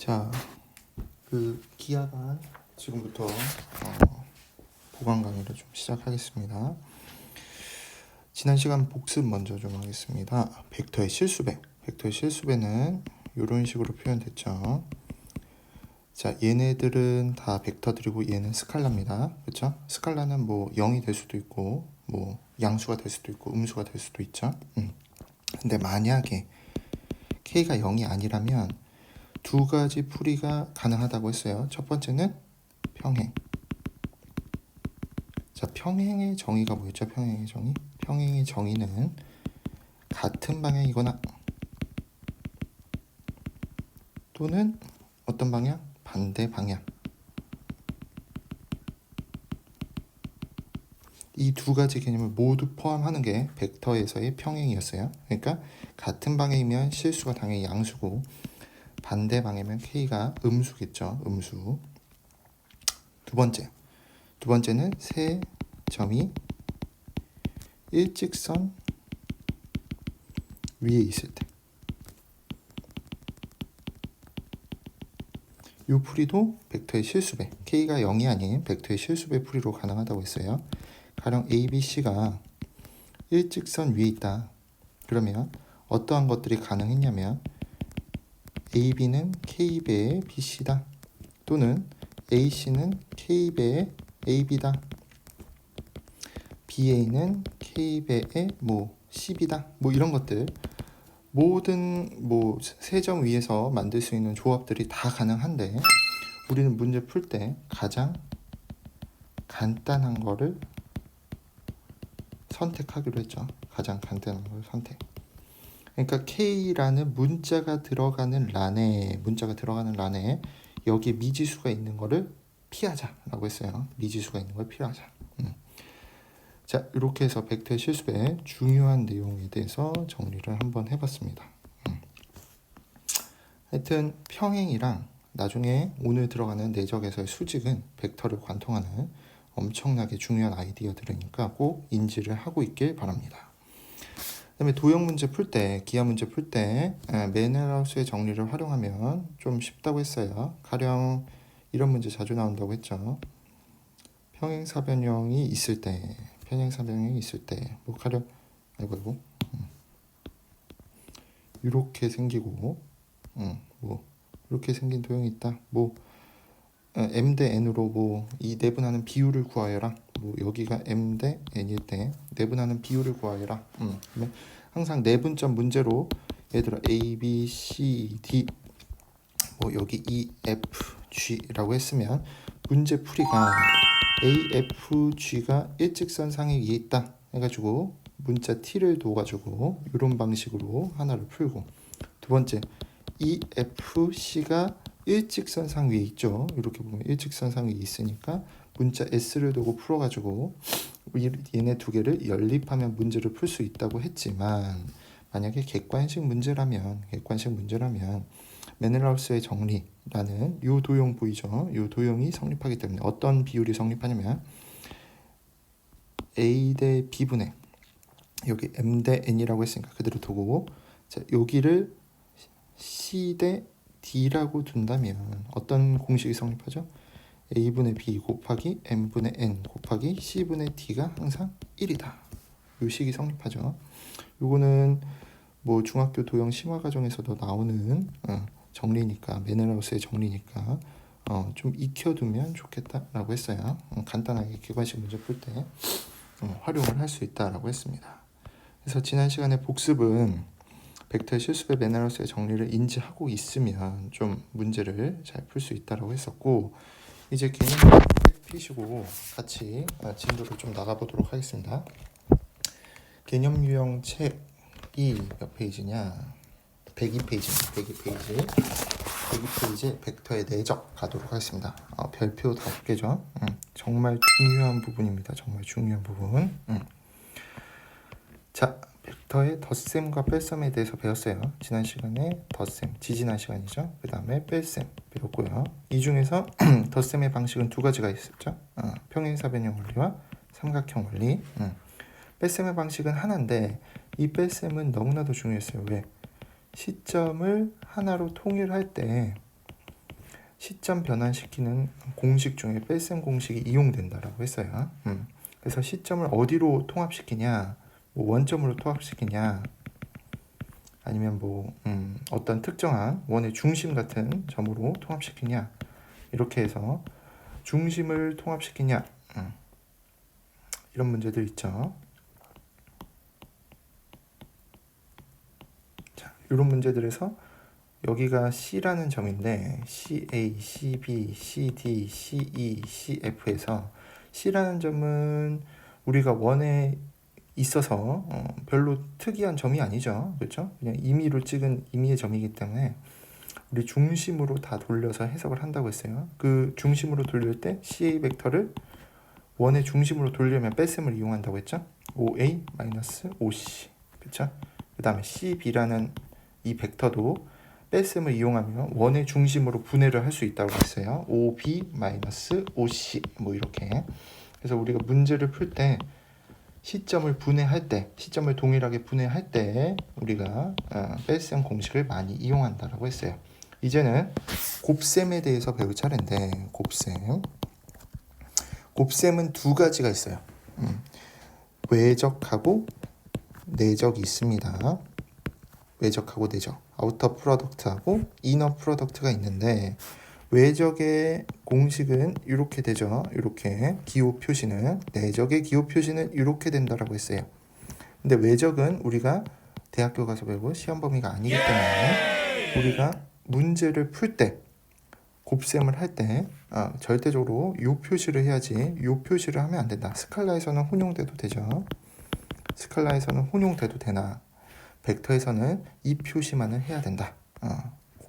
자, 기하반 지금부터 보강 강의를 좀 시작하겠습니다. 지난 시간 복습 먼저 좀 하겠습니다. 벡터의 실수배. 벡터의 실수배는 이런 식으로 표현됐죠. 자, 얘네들은 다 벡터들이고 얘는 스칼라입니다. 그렇죠? 스칼라는 뭐 0이 될 수도 있고 뭐 양수가 될 수도 있고 음수가 될 수도 있죠. 근데 만약에 k가 0이 아니라면 두 가지 풀이가 가능하다고 했어요. 첫 번째는 평행. 자, 평행의 정의가 뭐였죠? 평행의 정의? 평행의 정의는 같은 방향이거나 또는 어떤 방향? 반대 방향. 이 두 가지 개념을 모두 포함하는 게 벡터에서의 평행이었어요. 그러니까 같은 방향이면 실수가 당연히 양수고 반대 방향이면 k가 음수겠죠. 음수. 두 번째는 세 점이 일직선 위에 있을 때. 이 풀이도 벡터의 실수배, k가 0이 아닌 벡터의 실수배 풀이로 가능하다고 했어요. 가령 ABC가 일직선 위에 있다. 그러면 어떠한 것들이 가능했냐면 AB는 K배의 BC다. 또는 AC는 K배의 AB다. BA는 K배의 뭐 CB다. 뭐 이런 것들 모든 뭐 세 점 위에서 만들 수 있는 조합들이 다 가능한데 우리는 문제 풀 때 가장 간단한 거를 선택하기로 했죠. 가장 간단한 걸 선택. 그러니까 K라는 문자가 들어가는 란에 여기에 미지수가 있는 거를 피하자라고 했어요. 미지수가 있는 걸 피하자. 자, 이렇게 해서 벡터의 실수배 중요한 내용에 대해서 정리를 한번 해봤습니다. 하여튼 평행이랑 나중에 오늘 들어가는 내적에서의 수직은 벡터를 관통하는 엄청나게 중요한 아이디어들이니까 꼭 인지를 하고 있길 바랍니다. 그다음에 도형 문제 풀 때, 기하 문제 풀 때 메넬하우스의 정리를 활용하면 좀 쉽다고 했어요. 가령 이런 문제 자주 나온다고 했죠. 평행사변형이 있을 때, 뭐 가령 아이고 이렇게 생기고, 뭐 이렇게 생긴 도형이 있다. 뭐 m 대 n으로 뭐 이 내분하는 비율을 구하여라. 뭐 여기가 m 대 n일 때 내분하는 비율을 구하여라. 항상 내분점 문제로 얘들아 a, b, c, d 뭐 여기 e, f, g라고 했으면 문제 풀이가 a, f, g가 일직선상에 위에 있다 해가지고 문자 t를 둬가지고 이런 방식으로 하나를 풀고, 두 번째 e, f, c가 일직선상 위에 있죠. 이렇게 보면 일직선상 위에 있으니까 문자 s를 두고 풀어가지고 얘네 두 개를 연립하면 문제를 풀 수 있다고 했지만, 만약에 객관식 문제라면 메넬하우스의 정리라는 이 도형 보이죠? 이 도형이 성립하기 때문에 어떤 비율이 성립하냐면 a 대 b분의 여기 m 대 n이라고 했으니까 그대로 두고, 자, 여기를 c 대 d라고 둔다면 어떤 공식이 성립하죠? a분의 b 곱하기 m분의 n 곱하기 c분의 d가 항상 1이다. 이 식이 성립하죠. 요거는 뭐 중학교 도형 심화 과정에서도 나오는 정리니까, 메넬하우스의 정리니까 좀 익혀두면 좋겠다라고 했어요. 간단하게 객관식 문제 풀 때 활용을 할 수 있다라고 했습니다. 그래서 지난 시간에 복습은 벡터의 실수배 메넬하우스의 정리를 인지하고 있으면 좀 문제를 잘 풀 수 있다라고 했었고, 이제 개념을 피시고 같이 진도를 좀 나가보도록 하겠습니다. 개념 유형 책이 몇 페이지냐? 102페이지에 벡터의 내적 가도록 하겠습니다. 별표 5개죠. 정말 중요한 부분입니다. 정말 중요한 부분. 자, 벡터의 덧셈과 뺄셈에 대해서 배웠어요. 지난 시간에 덧셈, 지지난 시간이죠. 그 다음에 뺄셈 배웠고요. 이 중에서 덧셈의 방식은 두 가지가 있었죠. 평행사변형 원리와 삼각형 원리. 뺄셈의 방식은 하나인데 이 뺄셈은 너무나도 중요했어요. 왜? 시점을 하나로 통일할 때 시점 변환시키는 공식 중에 뺄셈 공식이 이용된다라고 했어요. 그래서 시점을 어디로 통합시키냐, 뭐 원점으로 통합시키냐, 아니면 뭐 어떤 특정한 원의 중심 같은 점으로 통합시키냐, 이렇게 해서 중심을 통합시키냐, 이런 문제들 있죠. 자, 이런 문제들에서 여기가 C라는 점인데 CA, CB, CD, CE, CF에서 C라는 점은 우리가 원에 있어서 별로 특이한 점이 아니죠. 그렇죠? 그냥 임의로 찍은 임의의 점이기 때문에 우리 중심으로 다 돌려서 해석을 한다고 했어요. 그 중심으로 돌릴 때 CA 벡터를 원의 중심으로 돌리려면 뺄셈을 이용한다고 했죠. OA-OC. 그렇죠? 그 다음에 CB라는 이 벡터도 뺄셈을 이용하면 원의 중심으로 분해를 할 수 있다고 했어요. OB-OC 뭐 이렇게. 그래서 우리가 문제를 풀 때 시점을 분해할 때, 시점을 동일하게 분해할 때 우리가 뺄셈 공식을 많이 이용한다라고 했어요. 이제는 곱셈에 대해서 배울 차례인데, 곱셈은 두 가지가 있어요. 외적하고 내적이 있습니다. 외적하고 내적, 아우터 프로덕트하고 이너 프로덕트가 있는데, 외적의 공식은 이렇게 되죠. 이렇게 기호 표시는, 내적의 기호 표시는 이렇게 된다라고 했어요. 근데 외적은 우리가 대학교 가서 배우고 시험 범위가 아니기 때문에 우리가 문제를 풀 때, 곱셈을 할 때 절대적으로 이 표시를 해야지 이 표시를 하면 안 된다. 스칼라에서는 혼용돼도 되죠. 스칼라에서는 혼용돼도 되나, 벡터에서는 이 표시만을 해야 된다.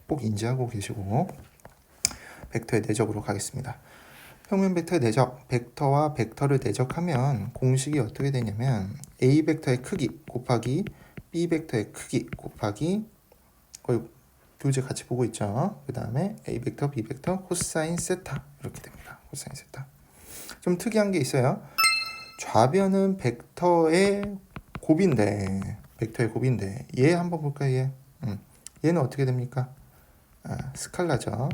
꼭 인지하고 계시고, 벡터의 내적으로 가겠습니다. 평면 벡터의 내적, 벡터와 벡터를 내적하면 공식이 어떻게 되냐면 A 벡터의 크기 곱하기 B 벡터의 크기 곱하기, 거의 교재 같이 보고 있죠. 그 다음에 A 벡터, B 벡터, 코사인 세타, 이렇게 됩니다. 코사인 세타. 좀 특이한 게 있어요. 좌변은 벡터의 곱인데 얘 한번 볼까요? 얘는 어떻게 됩니까? 스칼라죠.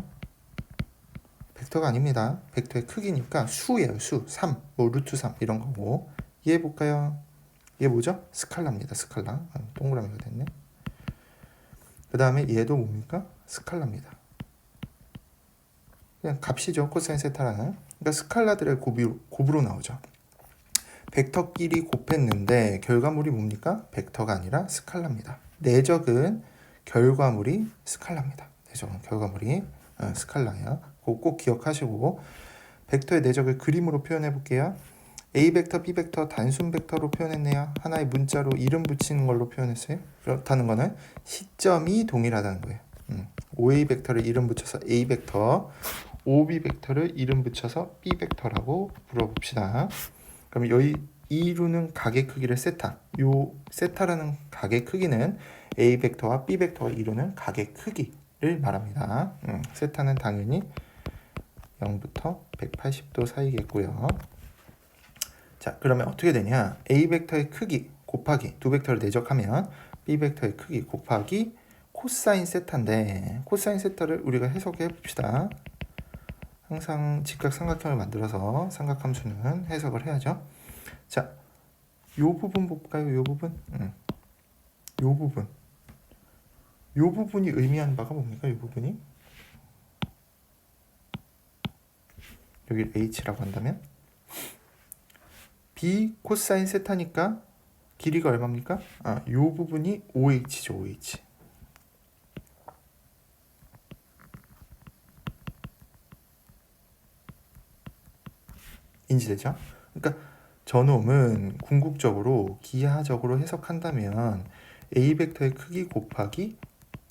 벡터가 아닙니다. 벡터의 크기니까 수예요. 수, 3, 뭐 루트 3 이런 거고. 얘 볼까요? 얘 뭐죠? 스칼라입니다. 스칼라. 동그라미가 됐네. 그 다음에 얘도 뭡니까? 스칼라입니다. 그냥 값이죠. 코사인 세타라는. 그러니까 스칼라들의 곱으로 나오죠. 벡터끼리 곱했는데 결과물이 뭡니까? 벡터가 아니라 스칼라입니다. 내적은 결과물이 스칼라입니다. 내적은 결과물이 스칼라예요. 그거 꼭 기억하시고, 벡터의 내적을 그림으로 표현해 볼게요. A 벡터, B 벡터 단순 벡터로 표현했네요. 하나의 문자로 이름 붙이는 걸로 표현했어요. 그렇다는 거는 시점이 동일하다는 거예요. OA 벡터를 이름 붙여서 A 벡터, OB 벡터를 이름 붙여서 B 벡터라고 불러봅시다. 그럼 여기 이루는 각의 크기를 세타. 요 세타라는 각의 크기는 A 벡터와 B 벡터가 이루는 각의 크기를 말합니다. 세타는 당연히 0부터 180도 사이겠고요. 자, 그러면 어떻게 되냐? A 벡터의 크기 곱하기 두 벡터를 내적하면 B 벡터의 크기 곱하기 코사인 세타인데, 코사인 세타를 우리가 해석해 봅시다. 항상 직각삼각형을 만들어서 삼각함수는 해석을 해야죠. 자, 요 부분 볼까요? 요 부분? 요 부분이 의미하는 바가 뭡니까? 요 부분이? 여기를 H라고 한다면 B 코사인 세타니까 길이가 얼마입니까? 요 부분이 OH죠. OH. 인지되죠? 그러니까 저놈은 궁극적으로 기하적으로 해석한다면 A 벡터의 크기 곱하기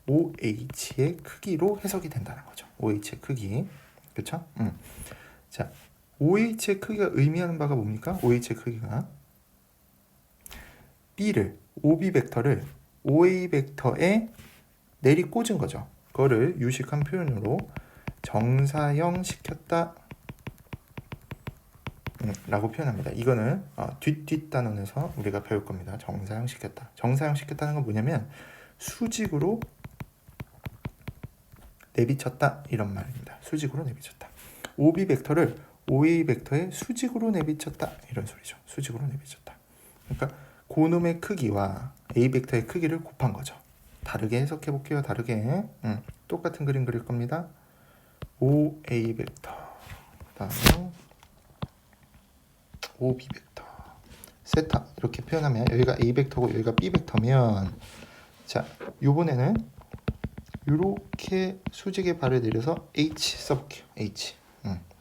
OH의 크기로 해석이 된다는 거죠. OH의 크기. 그렇죠? 자, OH의 크기가 의미하는 바가 뭡니까? OH의 크기가 B를, OB 벡터를 OA 벡터에 내리 꽂은 거죠. 그거를 유식한 표현으로 정사형 시켰다 라고 표현합니다. 이거는 뒷단원에서 우리가 배울 겁니다. 정사형 시켰다. 정사형 시켰다는 건 뭐냐면 수직으로 내비쳤다, 이런 말입니다. 수직으로 내비쳤다. OB 벡터를 OA 벡터의 수직으로 내비쳤다. 이런 소리죠. 수직으로 내비쳤다. 그러니까 고놈의 크기와 A 벡터의 크기를 곱한 거죠. 다르게 해석해 볼게요. 다르게. 똑같은 그림 그릴 겁니다. OA 벡터. 그다음에 OB 벡터. 세타 이렇게 표현하면 여기가 A 벡터고 여기가 B 벡터면 자, 요번에는 이렇게 수직의 발을 내려서 H 써볼게요. H.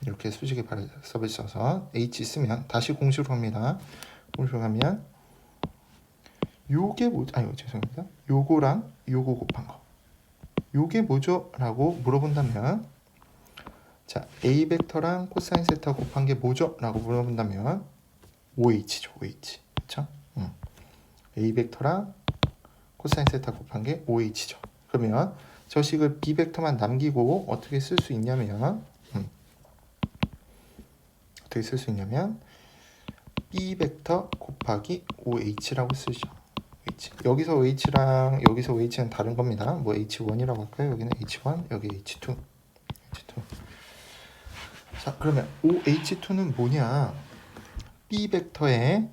이렇게 수직의 발을 써서 H 쓰면 다시 공식으로 갑니다. 공식으로 가면 요게 뭐죠? 아유 죄송합니다. 요거랑 요거 곱한 거. 요게 뭐죠? 라고 물어본다면 자 A 벡터랑 코사인 세타 곱한 게 뭐죠? 라고 물어본다면 OH죠. OH. 그쵸? A 벡터랑 코사인 세타 곱한 게 OH죠. 그러면 저 식을 B 벡터만 남기고 어떻게 쓸 수 있냐면 어떻게 쓸 수 있냐면 B 벡터 곱하기 OH라고 쓰죠. H. 여기서 H랑 여기서 H는 다른 겁니다. 뭐 H1이라고 할까요? 여기는 H1, 여기 H2. H2. 자, 그러면 OH2는 뭐냐? B 벡터에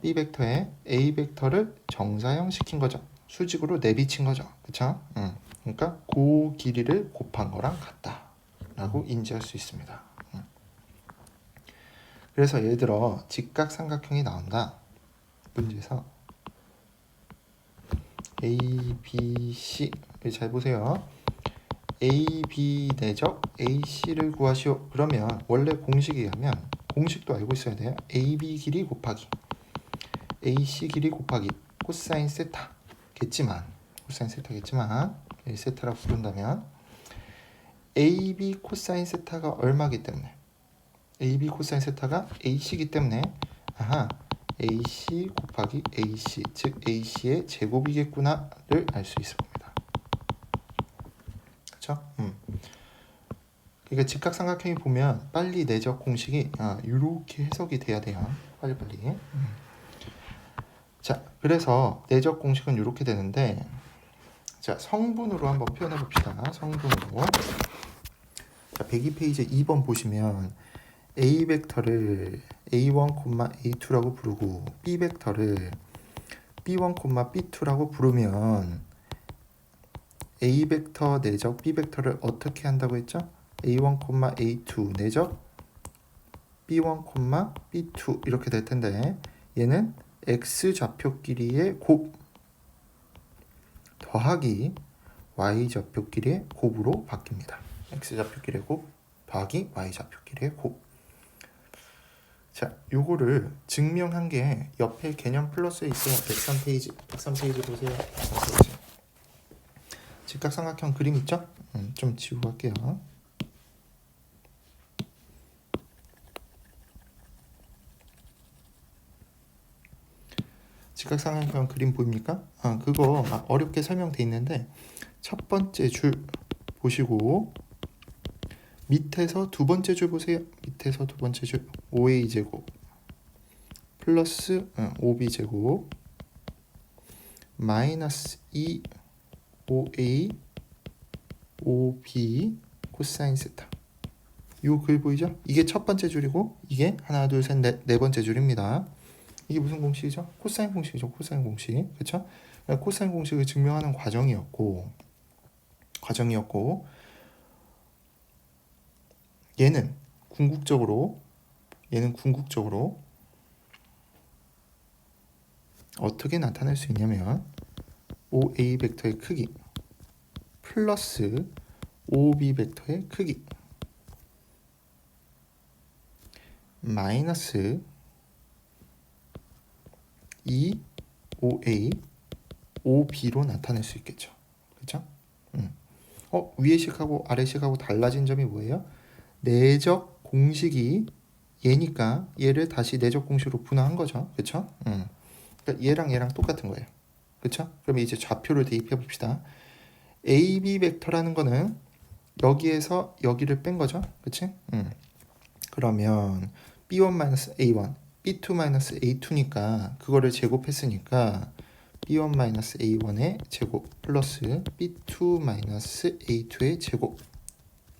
A 벡터를 정사형 시킨 거죠. 수직으로 내비친 거죠. 그쵸? 그러니까 그 길이를 곱한 거랑 같다라고 인지할 수 있습니다. 그래서 예를 들어 직각삼각형이 나온다. 문제에서 A, B, C 잘 보세요. A, B 내적 AC를 구하시오. 그러면 원래 공식에 의하면 공식도 알고 있어야 돼요. AB 길이 곱하기 AC 길이 곱하기 코사인 세타겠지만 코사인 세타겠지만 세타라고 부른다면 AB 코사인 세타가 얼마기 때문에 AB 코사인 세타가 AC이기 때문에 아하 AC 곱하기 AC 즉 AC의 제곱이겠구나를 알 수 있을 겁니다. 그렇죠? 그러니까 직각삼각형이 보면 빨리 내적 공식이 이렇게 해석이 돼야 돼요. 빨리빨리. 자, 그래서 내적 공식은 이렇게 되는데 자, 성분으로 한번 표현해 봅시다. 성분으로. 자, 102페이지 2번 보시면 A 벡터를 A1, A2라고 부르고 B 벡터를 B1, B2라고 부르면 A 벡터 내적 B 벡터를 어떻게 한다고 했죠? A1, A2 내적 B1, B2 이렇게 될 텐데 얘는 X 좌표 길이의 곱 더하기 Y 좌표 길이의 곱으로 바뀝니다. X 좌표 길이의 곱 더하기 Y 좌표 길이의 곱. 자, 요거를 증명한 게 옆에 개념 플러스에 있어요. 103페이지 보세요. 직각삼각형 그림 있죠? 좀 지우고 할게요. 직각삼각형 그림 보입니까? 그거 어렵게 설명돼 있는데 첫 번째 줄 보시고 밑에서 두 번째 줄 보세요. 밑에서 두 번째 줄 5a 제곱 플러스 5b 제곱 마이너스 2 5a 5b 코사인 세타. 요 글 보이죠? 이게 첫 번째 줄이고 이게 하나 둘 셋 네 번째 줄입니다. 이게 무슨 공식이죠? 코사인 공식이죠. 코사인 공식. 그렇죠? 코사인 공식을 증명하는 과정이었고 얘는 궁극적으로 어떻게 나타낼 수 있냐면 OA 벡터의 크기 플러스 OB 벡터의 크기 마이너스 2OA 5B로 나타낼 수 있겠죠. 그렇죠? 위에 식하고 아래 식하고 달라진 점이 뭐예요? 내적 공식이 얘니까 얘를 다시 내적 공식으로 분화한 거죠. 그렇죠? 그러니까 얘랑 똑같은 거예요. 그렇죠? 그럼 이제 좌표를 대입해 봅시다. AB 벡터라는 거는 여기에서 여기를 뺀 거죠. 그렇지? 그러면 B1-A1, B2-A2니까 그거를 제곱했으니까 B1-A1의 제곱 플러스 B2-A2의 제곱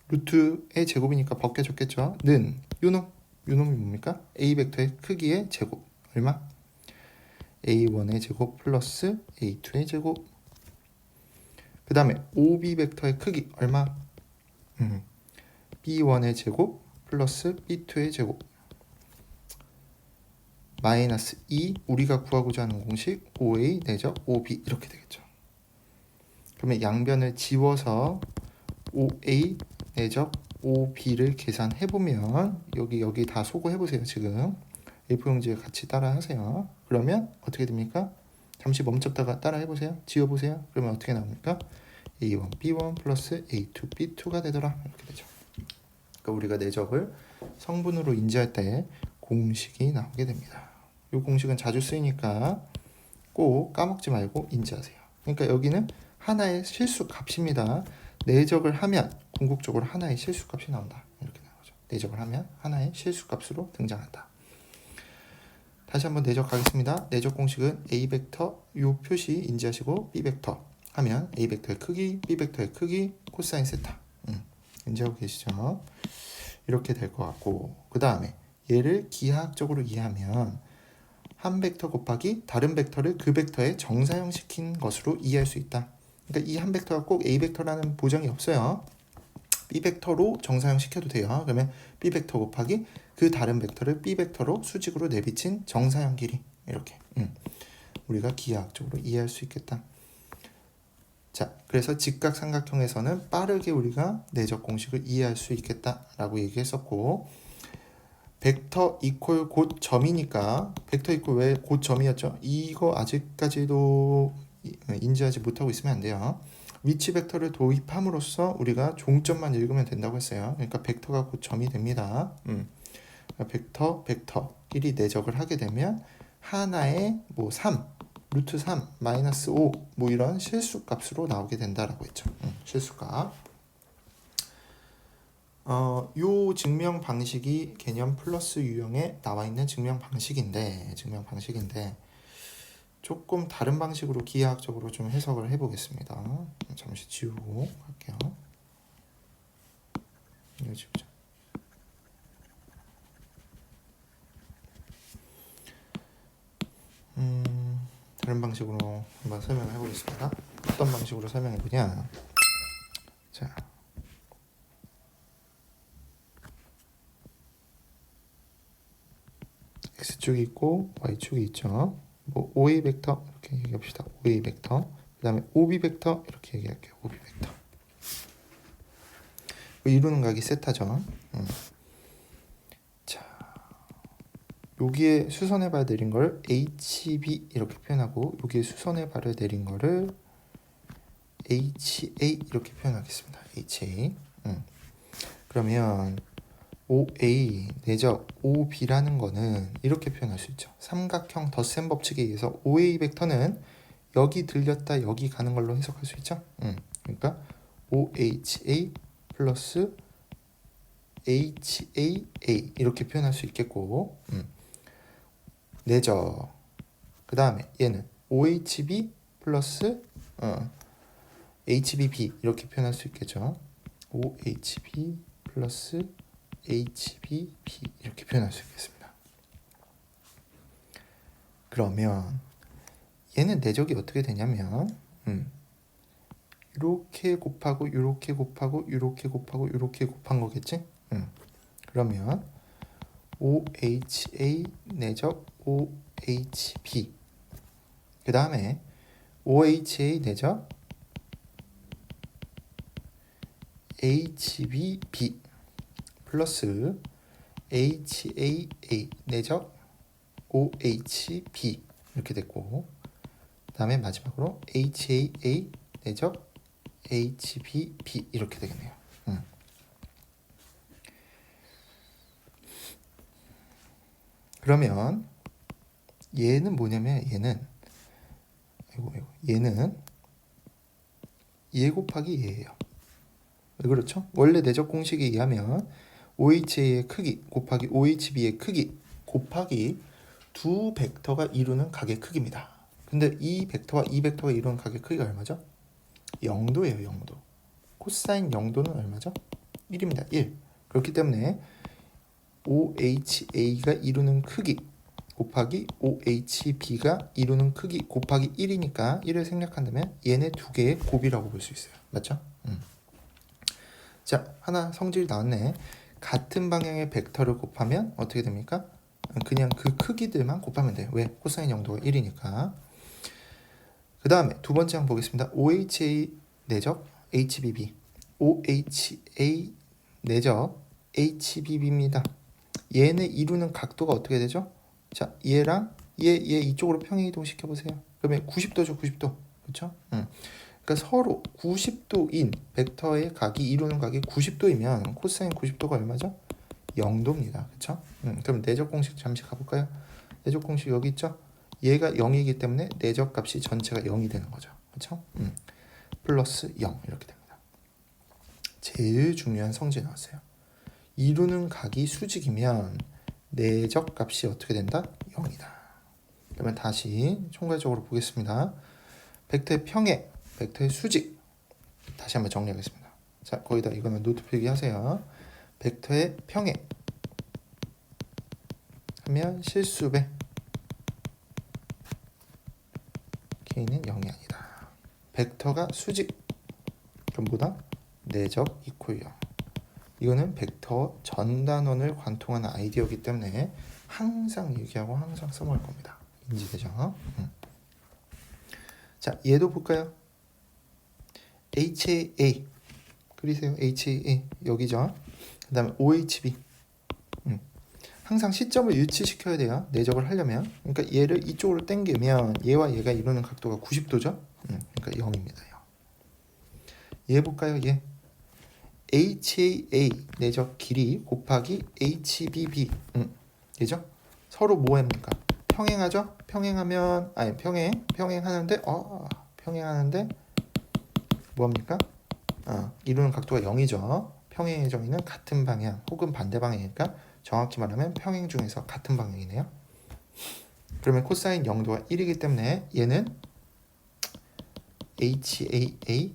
루트의 제곱이니까 벗겨졌겠죠. 는 요놈이 뭡니까? A 벡터의 크기의 제곱 얼마? A1의 제곱 플러스 A2의 제곱. 그 다음에 OB 벡터의 크기 얼마? B1의 제곱 플러스 B2의 제곱 마이너스 2 우리가 구하고자 하는 공식 OA 내적 OB 이렇게 되겠죠. 그러면 양변을 지워서 OA 내적 OB를 계산해보면 여기 다 소거해보세요. 지금 A4용지에 같이 따라하세요. 그러면 어떻게 됩니까? 잠시 멈췄다가 따라해보세요. 지워보세요. 그러면 어떻게 나옵니까? A1 B1 플러스 A2 B2가 되더라. 이렇게 되죠. 그러니까 우리가 내적을 성분으로 인지할 때 공식이 나오게 됩니다. 이 공식은 자주 쓰이니까 꼭 까먹지 말고 인지하세요. 그러니까 여기는 하나의 실수 값입니다. 내적을 하면 궁극적으로 하나의 실수 값이 나온다. 이렇게 나오는 거죠. 내적을 하면 하나의 실수 값으로 등장한다. 다시 한번 내적하겠습니다. 내적 공식은 A 벡터 요 표시 인지하시고 B 벡터 하면 A 벡터의 크기, B 벡터의 크기, 코사인 세타. 인지하고 계시죠? 이렇게 될 것 같고 그 다음에 얘를 기하학적으로 이해하면 한 벡터 곱하기 다른 벡터를 그 벡터에 정사형시킨 것으로 이해할 수 있다. 그러니까 이 한 벡터가 꼭 A 벡터라는 보장이 없어요. B 벡터로 정사형시켜도 돼요. 그러면 B 벡터 곱하기 그 다른 벡터를 B 벡터로 수직으로 내비친 정사형 길이 이렇게 우리가 기하학적으로 이해할 수 있겠다. 자, 그래서 직각삼각형에서는 빠르게 우리가 내적 공식을 이해할 수 있겠다라고 얘기했었고 벡터 이퀄 곧 점이니까 벡터 이퀄 왜 곧 점이었죠? 이거 아직까지도 인지하지 못하고 있으면 안 돼요. 위치 벡터를 도입함으로써 우리가 종점만 읽으면 된다고 했어요. 그러니까 벡터가 곧 점이 됩니다. 벡터끼리 내적을 하게 되면 하나의 뭐 3, 루트 3, 마이너스 5 뭐 이런 실수값으로 나오게 된다라고 했죠. 실수값. 요 증명 방식이 개념 플러스 유형에 나와 있는 증명 방식인데 조금 다른 방식으로 기하학적으로 좀 해석을 해보겠습니다. 잠시 지우고 갈게요. 이거 지우자. 다른 방식으로 한번 설명을 해보겠습니다. 어떤 방식으로 설명해보냐? 자, X축이 있고 Y축이 있죠. 뭐 OA 벡터 이렇게 얘기합시다. OA 벡터. 그 다음에 OB 벡터 이렇게 얘기할게요. OB 벡터. 이루는 각이 세타죠. 자, 여기에 수선의 발 내린 걸 HB 이렇게 표현하고 여기에 수선의 발을 내린 거를 HA 이렇게 표현하겠습니다. HA. 그러면 OA 내적 OB라는 거는 이렇게 표현할 수 있죠. 삼각형 덧셈 법칙에 의해서 OA 벡터는 여기 들렸다 여기 가는 걸로 해석할 수 있죠. 그러니까 OHA 플러스 HAA 이렇게 표현할 수 있겠고 내적 그 다음에 얘는 OHB 플러스 HBB 이렇게 표현할 수 있겠죠. OHB 플러스 HBB 이렇게 표현할 수 있겠습니다. 그러면 얘는 내적이 어떻게 되냐면 이렇게 곱하고 이렇게 곱하고 이렇게 곱하고 이렇게 곱한 거겠지? 그러면 OHA 내적 OHB 그 다음에 OHA 내적 HBB 플러스 HAA 내적 OHB 이렇게 됐고 그 다음에 마지막으로 HAA 내적 HBB 이렇게 되겠네요. 그러면 얘는 뭐냐면 얘는 얘 곱하기 얘예요. 그렇죠? 원래 내적 공식에 의하면 OHA의 크기 곱하기 OHB의 크기 곱하기 두 벡터가 이루는 각의 크기입니다. 근데 이 벡터와 이 벡터가 이루는 각의 크기가 얼마죠? 0도예요. 0도. 코사인 0도는 얼마죠? 1입니다. 1. 그렇기 때문에 OHA가 이루는 크기 곱하기 OHB가 이루는 크기 곱하기 1이니까 1을 생략한다면 얘네 두 개의 곱이라고 볼 수 있어요. 맞죠? 자, 하나 성질이 나왔네. 같은 방향의 벡터를 곱하면 어떻게 됩니까? 그냥 그 크기들만 곱하면 돼요. 왜? 코사인 영도가 1이니까. 그 다음에 두 번째 한번 보겠습니다. OHA 내적 HBB OHA 내적 HBB입니다. 얘네 이루는 각도가 어떻게 되죠? 자, 얘랑 얘 이쪽으로 평행 이동시켜 보세요. 그러면 90도죠, 90도. 그렇죠? 그러니까 서로 90도인 벡터의 각이 이루는 각이 90도이면 코사인 90도가 얼마죠? 0도입니다. 그렇죠? 그럼 내적 공식 잠시 가볼까요? 내적 공식 여기 있죠? 얘가 0이기 때문에 내적 값이 전체가 0이 되는 거죠. 그렇죠? 플러스 0 이렇게 됩니다. 제일 중요한 성질 나왔어요. 이루는 각이 수직이면 내적 값이 어떻게 된다? 0이다. 그러면 다시 총괄적으로 보겠습니다. 벡터의 평행, 벡터의 수직. 다시 한번 정리하겠습니다. 자, 거기다 이거는 노트 필기하세요. 벡터의 평행 하면 실수배 k는 0이 아니다. 벡터가 수직 전부 다 내적 이퀄 0. 이거는 벡터 전 단원을 관통하는 아이디어이기 때문에 항상 얘기하고 항상 써먹을 겁니다. 인지되죠? 자, 얘도 볼까요? HAA 그리세요. HAA 여기죠. 그 다음에 OHB 항상 시점을 일치시켜야 돼요. 내적을 하려면. 그러니까 얘를 이쪽으로 당기면 얘와 얘가 이루는 각도가 90도죠. 그러니까 0입니다. 0. 얘 볼까요? 얘 HAA 내적 길이 곱하기 HBB 얘죠? 서로 뭐 합니까? 평행하죠? 평행하면 아니 평행하는데 평행하는데 뭐 합니까? 이루는 각도가 0이죠. 평행의 정의는 같은 방향 혹은 반대 방향이니까 정확히 말하면 평행 중에서 같은 방향이네요. 그러면 코사인 0도가 1이기 때문에 얘는 HAA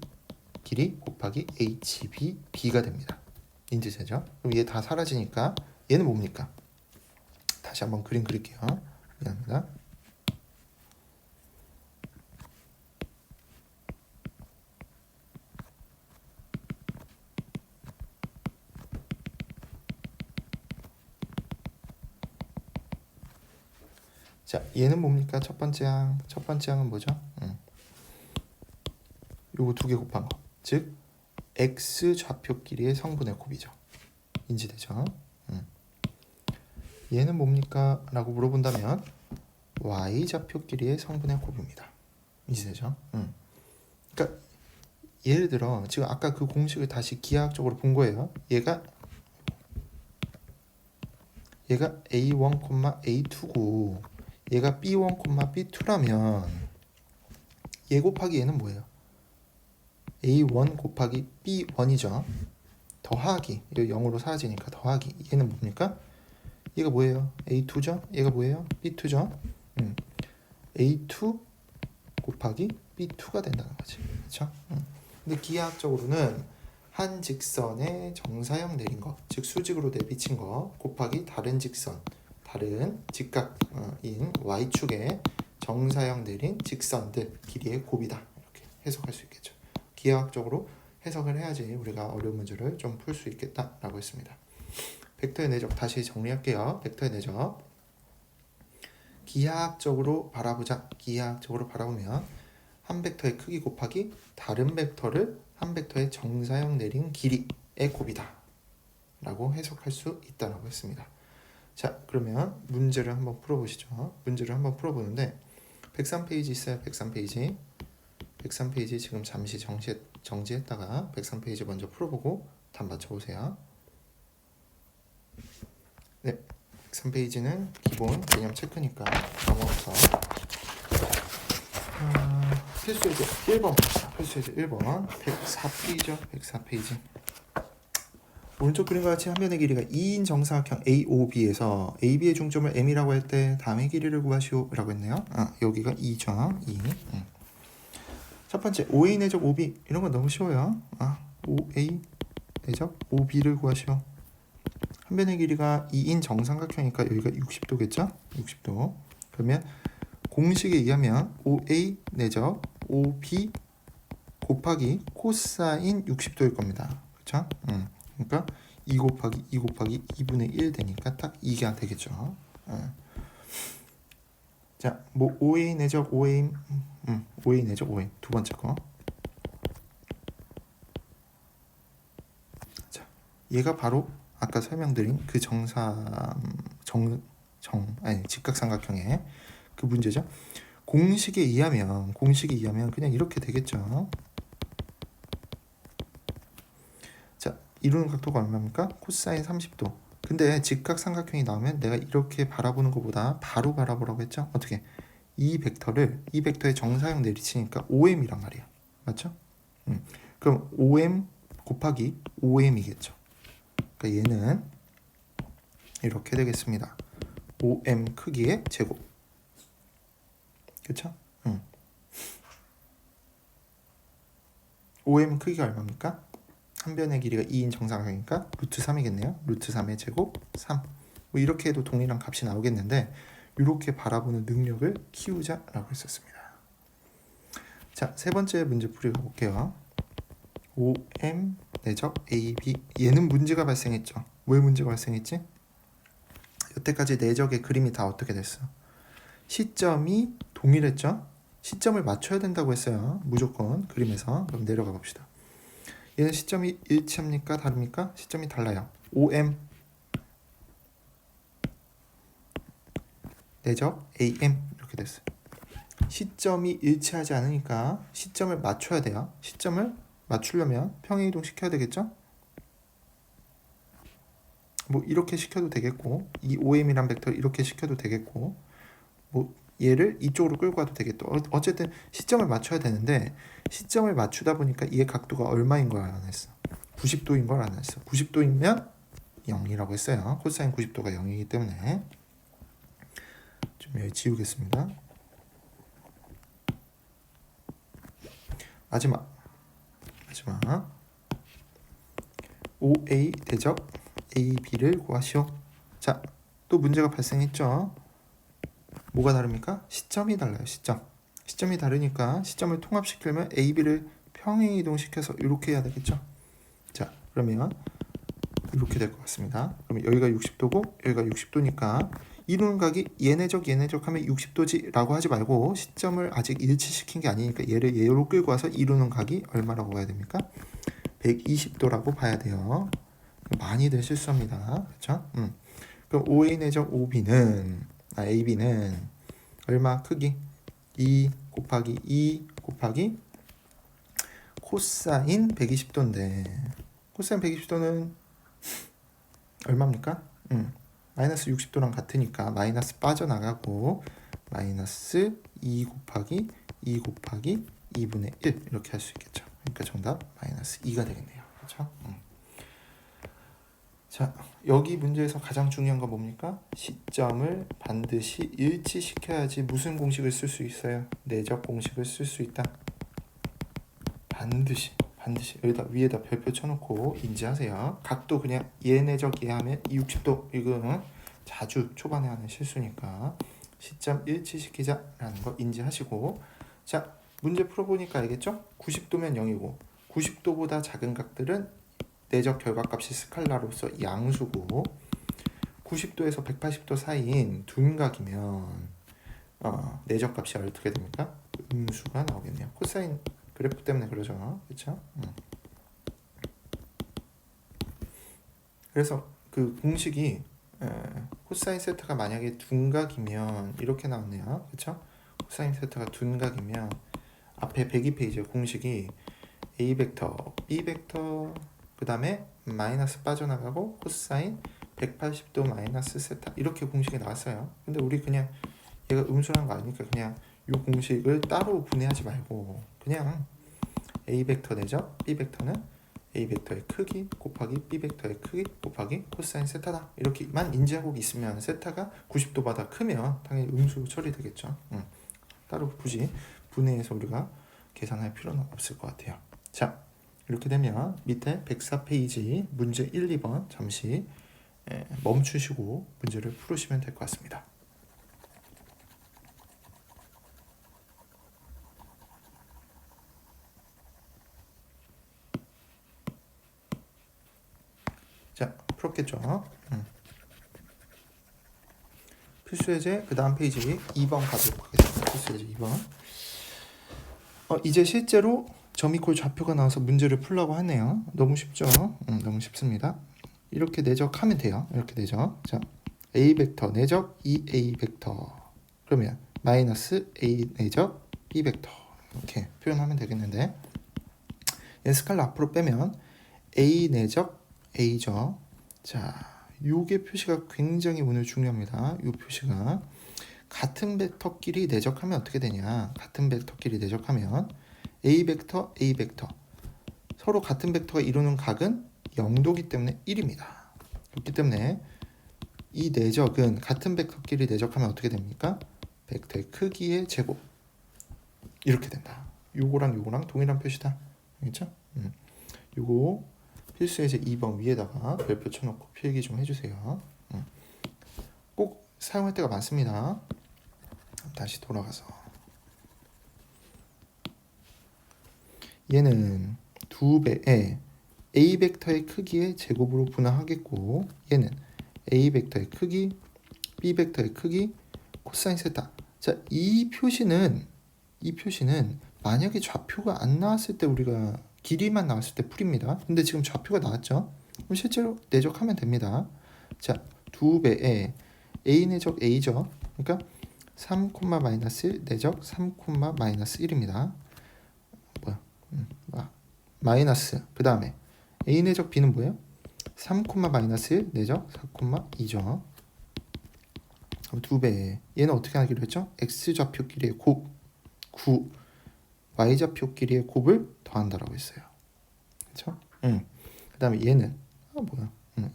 길이 곱하기 HBB가 됩니다. 인지되죠? 그럼 얘 다 사라지니까 얘는 뭡니까? 다시 한번 그림 그릴게요. 미안합니다. 자, 얘는 뭡니까? 첫 번째 항은 뭐죠? 요거 두 개 곱한 거. 즉 x 좌표 길이의 성분의 곱이죠. 인지되죠? 얘는 뭡니까? 라고 물어본다면 y 좌표 길이의 성분의 곱입니다. 인지되죠? 그러니까 예를 들어 지금 아까 그 공식을 다시 기하학적으로 본 거예요. 얘가 A1, A2고 얘가 B1, B2라면 얘 곱하기 얘는 뭐예요? A1 곱하기 B1이죠. 더하기, 이거 0으로 사라지니까 더하기. 얘는 뭡니까? 얘가 뭐예요? A2죠? 얘가 뭐예요? B2죠? A2 곱하기 B2가 된다는 거지. 그렇죠? 근데 기하학적으로는 한 직선에 정사형 내린 거, 즉 수직으로 내비친 거 곱하기 다른 직선, 다른 직각인 Y축에 정사형 내린 직선들 길이의 곱이다. 이렇게 해석할 수 있겠죠. 기하학적으로 해석을 해야지 우리가 어려운 문제를 좀 풀 수 있겠다라고 했습니다. 벡터의 내적 다시 정리할게요. 벡터의 내적 기하학적으로 바라보자. 기하학적으로 바라보면 한 벡터의 크기 곱하기 다른 벡터를 한 벡터의 정사형 내린 길이의 곱이다 라고 해석할 수 있다고 했습니다. 자, 그러면 문제를 한번 풀어보시죠. 문제를 한번 풀어보는데 103페이지 있어요. 103페이지 103페이지 지금 잠시 정지했다가 103페이지 먼저 풀어보고 답 맞춰보세요. 네, 103페이지는 기본 개념 체크니까 넘어가서 필수 예제 1번 필수 예제 1번 104페이지죠. 104페이지 오른쪽 그림과 같이 한 변의 길이가 2인 정사각형 AOB에서 AB의 중점을 M이라고 할 때 다음의 길이를 구하시오 라고 했네요. 여기가 2죠. 2. 첫 번째 OA 내적 OB 이런 건 너무 쉬워요. OA 내적 OB를 구하시오. 한 변의 길이가 2인 정삼각형이니까 여기가 60도겠죠? 60도. 그러면 공식에 의하면 OA 내적 OB 곱하기 코사인 60도일 겁니다. 그렇죠? 그러니까 2 곱하기 2 곱하기 2분의 1 되니까 딱 이게 되겠죠. 자, 뭐 OA 내적 OA OA 내적 OA 두 번째 거. 자, 얘가 바로 아까 설명드린 그 직각삼각형의 그 문제죠. 공식에 의하면 그냥 이렇게 되겠죠. 자, 이루는 각도가 얼마입니까? 코사인 30도. 근데 직각삼각형이 나오면 내가 이렇게 바라보는 것보다 바로 바라보라고 했죠. 어떻게? 이 벡터의 정사형 내리치니까 OM이란 말이야. 맞죠? 그럼 OM 곱하기 OM이겠죠. 그러니까 얘는 이렇게 되겠습니다. OM 크기의 제곱. 그렇죠? OM 크기가 얼마입니까? 한 변의 길이가 2인 정사각형이니까 루트 3이겠네요. 루트 3의 제곱 3. 뭐 이렇게 해도 동일한 값이 나오겠는데 이렇게 바라보는 능력을 키우자라고 했었습니다. 자, 세 번째 문제 풀어볼게요. OM 내적 AB. 얘는 문제가 발생했죠. 왜 문제가 발생했지? 여태까지 내적의 그림이 다 어떻게 됐어? 시점이 동일했죠? 시점을 맞춰야 된다고 했어요. 무조건 그림에서. 그럼 내려가 봅시다. 얘는 시점이 일치합니까? 다릅니까? 시점이 달라요. OM 내적 AM 이렇게 됐어요. 시점이 일치하지 않으니까 시점을 맞춰야 돼요. 시점을 맞추려면 평행이동 시켜야 되겠죠? 뭐 이렇게 시켜도 되겠고 이 OM이란 벡터 이렇게 시켜도 되겠고 뭐 얘를 이쪽으로 끌고 와도 되겠고 어쨌든 시점을 맞춰야 되는데 시점을 맞추다 보니까 얘 각도가 얼마인 걸 알아냈어. 90도인 걸 알아냈어. 90도이면 0이라고 했어요. 코사인 90도가 0이기 때문에 좀 여기 지우겠습니다. 마지막 OA 대적 AB를 구하시오. 자, 또 문제가 발생했죠. 뭐가 다릅니까? 시점이 달라요. 시점이 다르니까 시점을 통합시키려면 AB를 평행이동시켜서 이렇게 해야 되겠죠. 자, 그러면 이렇게 될 것 같습니다. 그러면 여기가 60도고 여기가 60도니까 이루는 각이 얘네적 하면 60도지 라고 하지 말고 시점을 아직 일치시킨 게 아니니까 얘를 얘로 끌고 와서 이루는 각이 얼마라고 봐야 됩니까? 120도라고 봐야 돼요. 많이들 실수합니다. 그렇죠? 그럼 OA 내적 AB는 얼마 크기? 2 곱하기 2 곱하기 코사인 120도인데 코사인 120도는 얼마입니까? 마이너스 60도랑 같으니까 마이너스 빠져나가고 마이너스 2 곱하기 2 곱하기 2분의 1 이렇게 할 수 있겠죠. 그러니까 정답 마이너스 2가 되겠네요. 그렇죠? 자, 여기 문제에서 가장 중요한 건 뭡니까? 시점을 반드시 일치시켜야지 무슨 공식을 쓸 수 있어요? 내적 공식을 쓸 수 있다. 반드시 여기다 위에다 별표 쳐놓고 인지하세요. 각도 그냥 얘내적 얘하면 60도 이거는 자주 초반에 하는 실수니까 시점 일치시키자라는 거 인지하시고 자 문제 풀어보니까 알겠죠? 90도면 0이고 90도보다 작은 각들은 내적 결과값이 스칼라로서 양수고 90도에서 180도 사이인 둔각이면 내적 값이 어떻게 됩니까? 음수가 나오겠네요. 코사인 그래프 때문에 그러죠. 그렇죠? 그래서 그 공식이 코사인 세타가 만약에 둔각이면 이렇게 나왔네요. 그렇죠? 코사인 세타가 둔각이면 앞에 102페이지의 공식이 A 벡터, B 벡터 그 다음에 마이너스 빠져나가고 코사인 180도 마이너스 세타 이렇게 공식이 나왔어요. 근데 우리 그냥 얘가 음수라는 거 아니니까 그냥 이 공식을 따로 분해하지 말고 그냥 A 벡터 내죠. B 벡터는 A 벡터의 크기 곱하기 B 벡터의 크기 곱하기 코사인 세타다. 이렇게만 인지하고 있으면 세타가 90도보다 크면 당연히 음수 처리되겠죠. 따로 굳이 분해해서 우리가 계산할 필요는 없을 것 같아요. 자, 이렇게 되면 밑에 104페이지 문제 1, 2번 잠시 멈추시고 문제를 풀으시면 될 것 같습니다. 자, 풀었겠죠? 필수예제 그 다음 페이지 2번 가도록 하겠습니다. 필수예제 2번. 이제 실제로 점 이퀄 좌표가 나와서 문제를 풀려고 하네요. 너무 쉽죠? 너무 쉽습니다. 이렇게 내적하면 돼요. 이렇게 내적. 자, A 벡터 내적 2A 벡터. 그러면 마이너스 A 내적 B 벡터. 이렇게 표현하면 되겠는데, 얘 스칼라 앞으로 빼면 A 내적 A죠. 자, 요게 표시가 굉장히 오늘 중요합니다. 요 표시가 같은 벡터끼리 내적하면 어떻게 되냐? 같은 벡터끼리 내적하면 A 벡터, A 벡터 서로 같은 벡터가 이루는 각은 0도기 때문에 1입니다. 그렇기 때문에 이 내적은 같은 벡터끼리 내적하면 어떻게 됩니까? 벡터의 크기의 제곱 이렇게 된다. 요거랑 요거랑 동일한 표시다. 알겠죠? 요거 필수예제 2번 위에다가 별표 쳐놓고 필기 좀 해주세요. 꼭 사용할 때가 많습니다. 다시 돌아가서 얘는 2배의 A 벡터의 크기의 제곱으로 분할하겠고, 얘는 A 벡터의 크기, B 벡터의 크기, 코사인 세타. 자, 이 표시는 만약에 좌표가 안 나왔을 때 우리가 길이만 나왔을 때 풀입니다. 근데 지금 좌표가 나왔죠? 그럼 실제로 내적하면 됩니다. 자, 2배의 A 내적 A죠. 그러니까 3, 마이너스 내적 3, 마이너스 1입니다. 마이너스 그 다음에 A 내적 B는 뭐예요? 3, 마이너스 1 내적 4, 2죠. 그럼 2배. 얘는 어떻게 하기로 했죠? X좌표끼리의 곱 9, Y좌표끼리의 곱을 더한다라고 했어요. 그렇죠? 그 다음에 얘는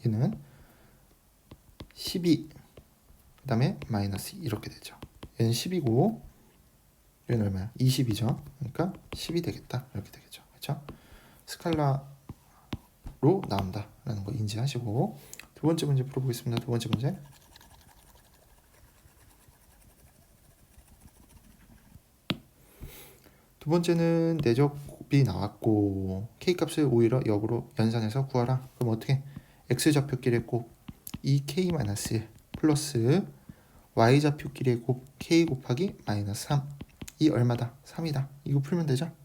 얘는 12, 그 다음에 마이너스 이렇게 되죠. 얘는 10이고 얘는 얼마야? 20이죠. 그러니까 10이 되겠다. 이렇게 되겠죠. 그렇죠? 스칼라로 나온다라는 거 인지하시고, 두 번째 문제 풀어보겠습니다. 두 번째 문제. 두 번째는 내적이 나왔고 K값을 오히려 역으로 연산해서 구하라. 그럼 어떻게? X좌표끼리의 곱 2K-1 플러스 Y좌표끼리의 곱 K 곱하기 마이너스 3. 이 얼마다? 3이다. 이거 풀면 되죠?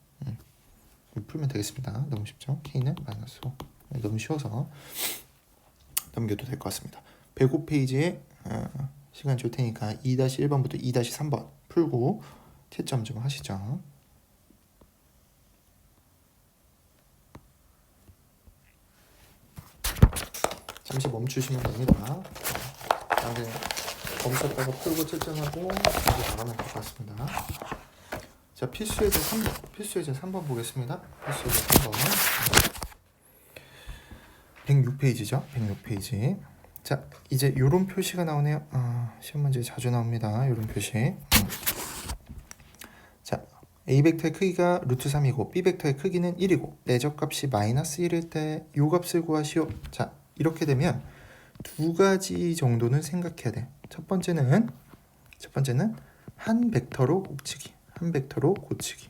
풀면 되겠습니다. 너무 쉽죠? K는 마이너스 5. 너무 쉬워서 넘겨도 될 것 같습니다. 105페이지에 시간 줄 테니까 2-1번부터 2-3번 풀고 채점 좀 하시죠. 잠시 멈추시면 됩니다. 나중에 멈췄다가 풀고 채점하고 다시 나가면 될 것 같습니다. 자, 필수예제 3번. 필수예제 3번 보겠습니다. 필수예제 3번. 106페이지죠. 106페이지. 자, 이제 요런 표시가 나오네요. 시험 문제 자주 나옵니다. 요런 표시. 자, A 벡터의 크기가 루트 3이고 B 벡터의 크기는 1이고 내적값이 마이너스 1일 때 요 값을 구하시오. 자, 이렇게 되면 두 가지 정도는 생각해야 돼. 첫 번째는 한 벡터로 곱치기. 한 벡터로 고치기.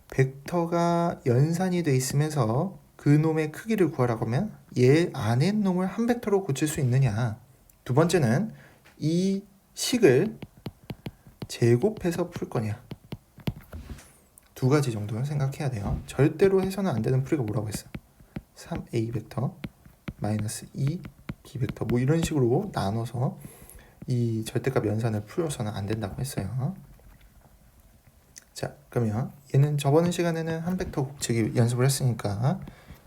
벡터가 연산이 돼 있으면서 그 놈의 크기를 구하라고 하면 얘 안에 놈을 한 벡터로 고칠 수 있느냐. 두 번째는 이 식을 제곱해서 풀 거냐. 두 가지 정도는 생각해야 돼요. 절대로 해서는 안 되는 풀이가 뭐라고 했어? 3A 벡터 마이너스 2B 벡터 뭐 이런 식으로 나눠서 이 절대값 연산을 풀어서는 안 된다고 했어요. 자, 그러면 얘는 저번 시간에는 한 벡터 곱치기 연습을 했으니까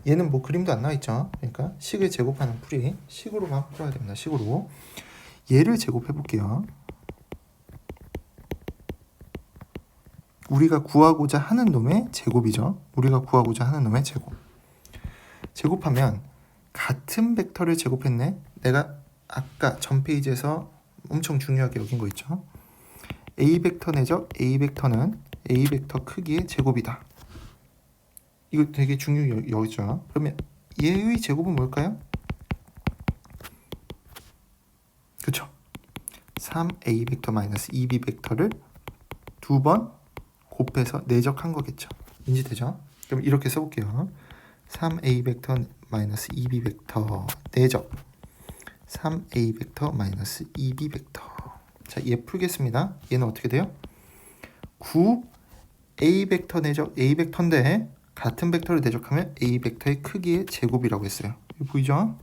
얘는 뭐 그림도 안 나와 있죠. 그러니까 식을 제곱하는 풀이 식으로만 풀어야 됩니다. 식으로. 얘를 제곱해 볼게요. 우리가 구하고자 하는 놈의 제곱이죠. 우리가 구하고자 하는 놈의 제곱. 제곱하면 같은 벡터를 제곱했네. 내가 아까 전 페이지에서 엄청 중요하게 여긴 거 있죠. A 벡터 내적 A 벡터는 A 벡터 크기의 제곱이다. 이거 되게 중요하죠. 그러면 얘의 제곱은 뭘까요? 그쵸? 3a 벡터 마이너스 2b 벡터를 두 번 곱해서 내적한 거겠죠. 인지되죠? 그럼 이렇게 써볼게요. 3a 벡터 마이너스 2b 벡터 내적 3a 벡터 마이너스 2b 벡터. 자, 얘 풀겠습니다. 얘는 어떻게 돼요? 9a 벡터 내적 a 벡터인데 같은 벡터를 내적하면 a 벡터의 크기의 제곱이라고 했어요. 이거 보이죠?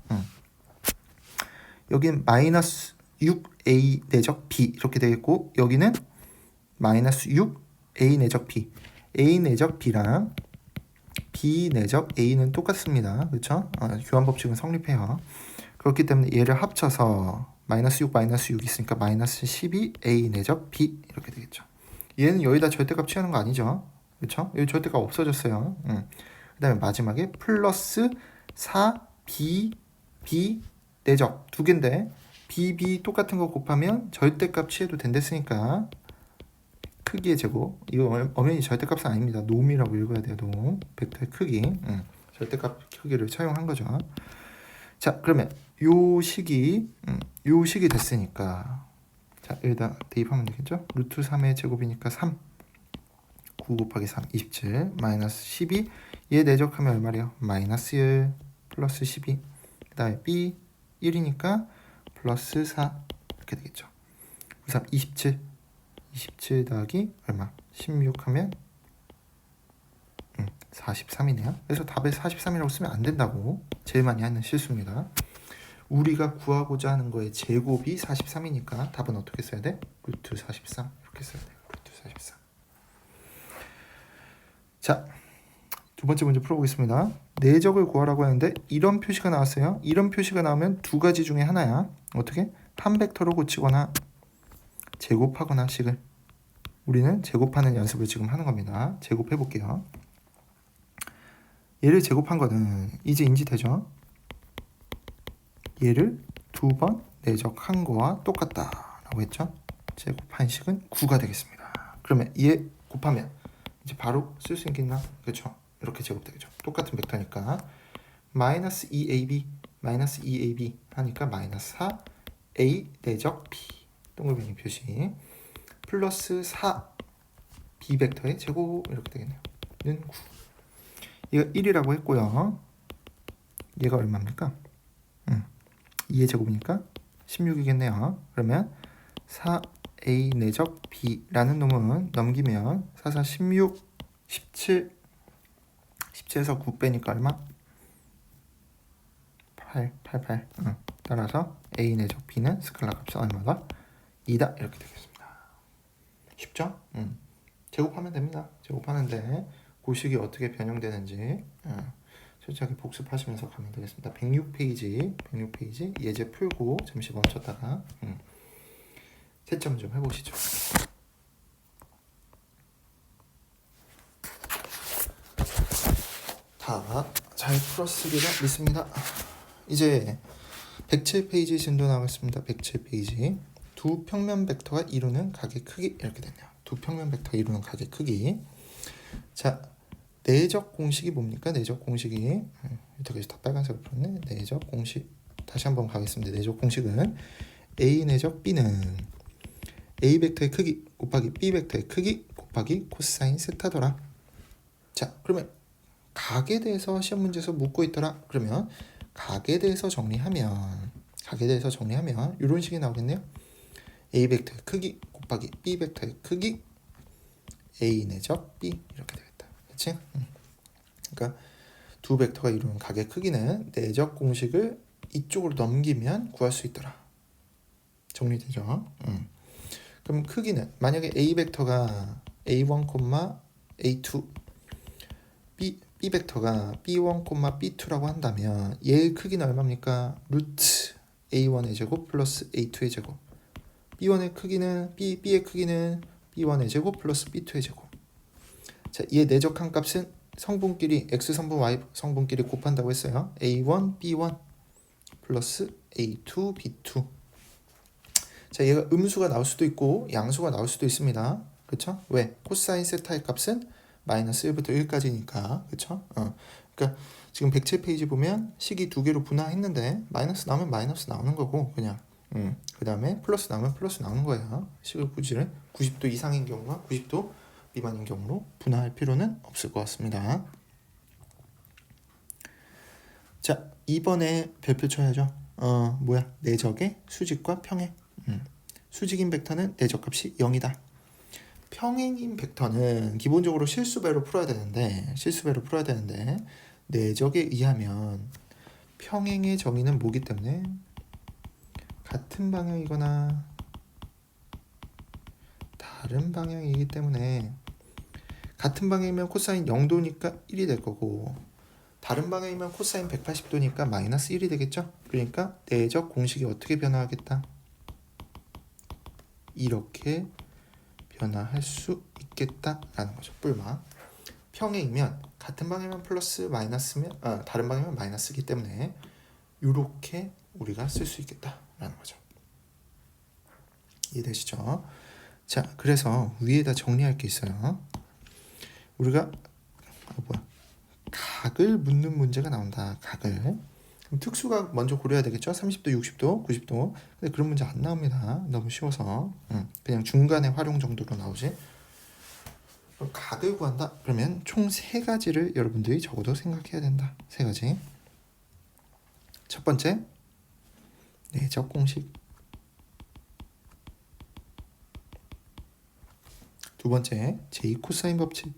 여기는 마이너스 6a 내적 b 이렇게 되겠고 여기는 마이너스 6a 내적 b a 내적 b랑 b 내적 a는 똑같습니다. 그렇죠? 교환 법칙은 성립해요. 그렇기 때문에 얘를 합쳐서 마이너스 6 마이너스 6 있으니까 마이너스 12a 내적 b 이렇게 되겠죠. 얘는 여기다 절대값 취하는 거 아니죠? 그렇죠? 여기 절대값 없어졌어요. 그 다음에 마지막에 플러스 4b b 내적 두 개인데 b 똑같은 거 곱하면 절대값 취해도 된댔으니까 크기의 제곱. 이거 엄연히 절대값은 아닙니다. 놈이라고 읽어야 돼요. 놈. 벡터의 크기. 절대값 크기를 차용한 거죠. 자, 그러면 요 식이 됐으니까 자, 여기다 대입하면 되겠죠? 루트 3의 제곱이니까 3 9 곱하기 3 27 마이너스 12 얘 내적하면 얼마래요? 마이너스 1 플러스 12 그 다음에 b 1이니까 플러스 4 이렇게 되겠죠. 3 27 더하기 얼마? 16 하면 43이네요. 그래서 답에 43이라고 쓰면 안 된다고 제일 많이 하는 실수입니다. 우리가 구하고자 하는 거의 제곱이 43이니까 답은 어떻게 써야 돼? 루트 43 이렇게 써야 돼요. 루트 43. 자, 두 번째 문제 풀어보겠습니다. 내적을 구하라고 하는데 이런 표시가 나왔어요. 이런 표시가 나오면 두 가지 중에 하나야. 어떻게? 한 벡터로 고치거나 제곱하거나 식을. 우리는 제곱하는 연습을 지금 하는 겁니다. 제곱해 볼게요. 얘를 제곱한 거는 이제 인지되죠? 얘를 두 번 내적한 거와 똑같다라고 했죠? 제곱한 식은 9가 되겠습니다. 그러면 얘 곱하면 이제 바로 쓸 수 있겠나? 그렇죠? 이렇게 제곱되겠죠. 똑같은 벡터니까 마이너스 2ab 마이너스 2ab 하니까 마이너스 4a 내적 b 동글뱅이 표시 플러스 4 b 벡터의 제곱 이렇게 되겠네요. 는 9. 얘가 1이라고 했고요. 얘가 얼마입니까? 2의 제곱이니까 16이겠네요. 그러면 4a 내적 b라는 놈은 넘기면 4, 4, 16, 17 17에서 9 빼니까 얼마? 8. 따라서 a 내적 b는 스칼라 값은 얼마가? 2다 이렇게 되겠습니다. 쉽죠? 제곱하면 됩니다. 제곱하는데 고식이 어떻게 변형되는지 솔직하게 복습하시면서 가면 되겠습니다. 106페이지 예제 풀고 잠시 멈췄다가 채점 좀 해보시죠. 다 잘 풀었으리라 믿습니다. 이제 107페이지 진도 나왔습니다. 107페이지 두 평면 벡터가 이루는 각의 크기 이렇게 됐네요. 두 평면 벡터가 이루는 각의 크기. 자, 내적 공식이 뭡니까? 내적 공식이 여기까지 다 빨간색으로 풀었네. 내적 공식 다시 한번 가겠습니다. 내적 공식은 a 내적 b는 a 벡터의 크기 곱하기 b 벡터의 크기 곱하기 코사인 세타더라. 자, 그러면 각에 대해서 시험 문제에서 묻고 있더라. 그러면 각에 대해서 정리하면 이런 식이 나오겠네요. a 벡터의 크기 곱하기 b 벡터의 크기 a 내적 b 이렇게 되겠다. 그렇지? 그러니까 두 벡터가 이루는 각의 크기는 내적 공식을 이쪽으로 넘기면 구할 수 있더라. 정리되죠? 그럼 크기는 만약에 a 벡터가 a1, a2 b 벡터가 b1, b2라고 한다면 얘의 크기는 얼마입니까? 루트 a1의 제곱 플러스 a2의 제곱. b1의 크기는 b의 크기는 b1의 제곱 플러스 b2의 제곱. 자, 얘 내적한 값은 성분끼리 x 성분 y 성분끼리 곱한다고 했어요. a1 b1 플러스 a2 b2. 자, 얘가 음수가 나올 수도 있고 양수가 나올 수도 있습니다. 그렇죠? 왜? 코사인 세타의 값은 마이너스 1부터 1까지니까 그쵸? 그러니까 지금 107페이지 보면 식이 두 개로 분화했는데 마이너스 나오면 마이너스 나오는 거고 그냥 그 다음에 플러스 나오면 플러스 나오는 거야. 식을 굳이 90도 이상인 경우와 90도 미만인 경우로 분화할 필요는 없을 것 같습니다. 자, 이번에 별표 쳐야죠. 내적의 수직과 평행. 수직인 벡터는 내적값이 0이다. 평행인 벡터는 기본적으로 실수배로 풀어야 되는데 내적에 의하면 평행의 정의는 뭐기 때문에 같은 방향이거나 다른 방향이기 때문에 같은 방향이면 코사인 0도니까 1이 될 거고 다른 방향이면 코사인 180도니까 마이너스 1이 되겠죠? 그러니까 내적 공식이 어떻게 변화하겠다? 이렇게 변화할 수 있겠다라는 거죠. 뿔마. 평행이면 같은 방향이면 플러스 마이너스면 다른 방향이면 마이너스이기 때문에 이렇게 우리가 쓸 수 있겠다라는 거죠. 이해되시죠? 자, 그래서 위에다 정리할 게 있어요. 우리가 각을 묻는 문제가 나온다. 각을. 그럼 특수각 먼저 고려해야 되겠죠? 30도, 60도, 90도. 근데 그런 문제 안 나옵니다. 너무 쉬워서. 그냥 중간에 활용 정도로 나오지. 각을 구한다. 그러면 총 3가지를 여러분들이 적어도 생각해야 된다. 3가지. 첫 번째, 내적 공식. 두 번째, 제2 코사인 법칙.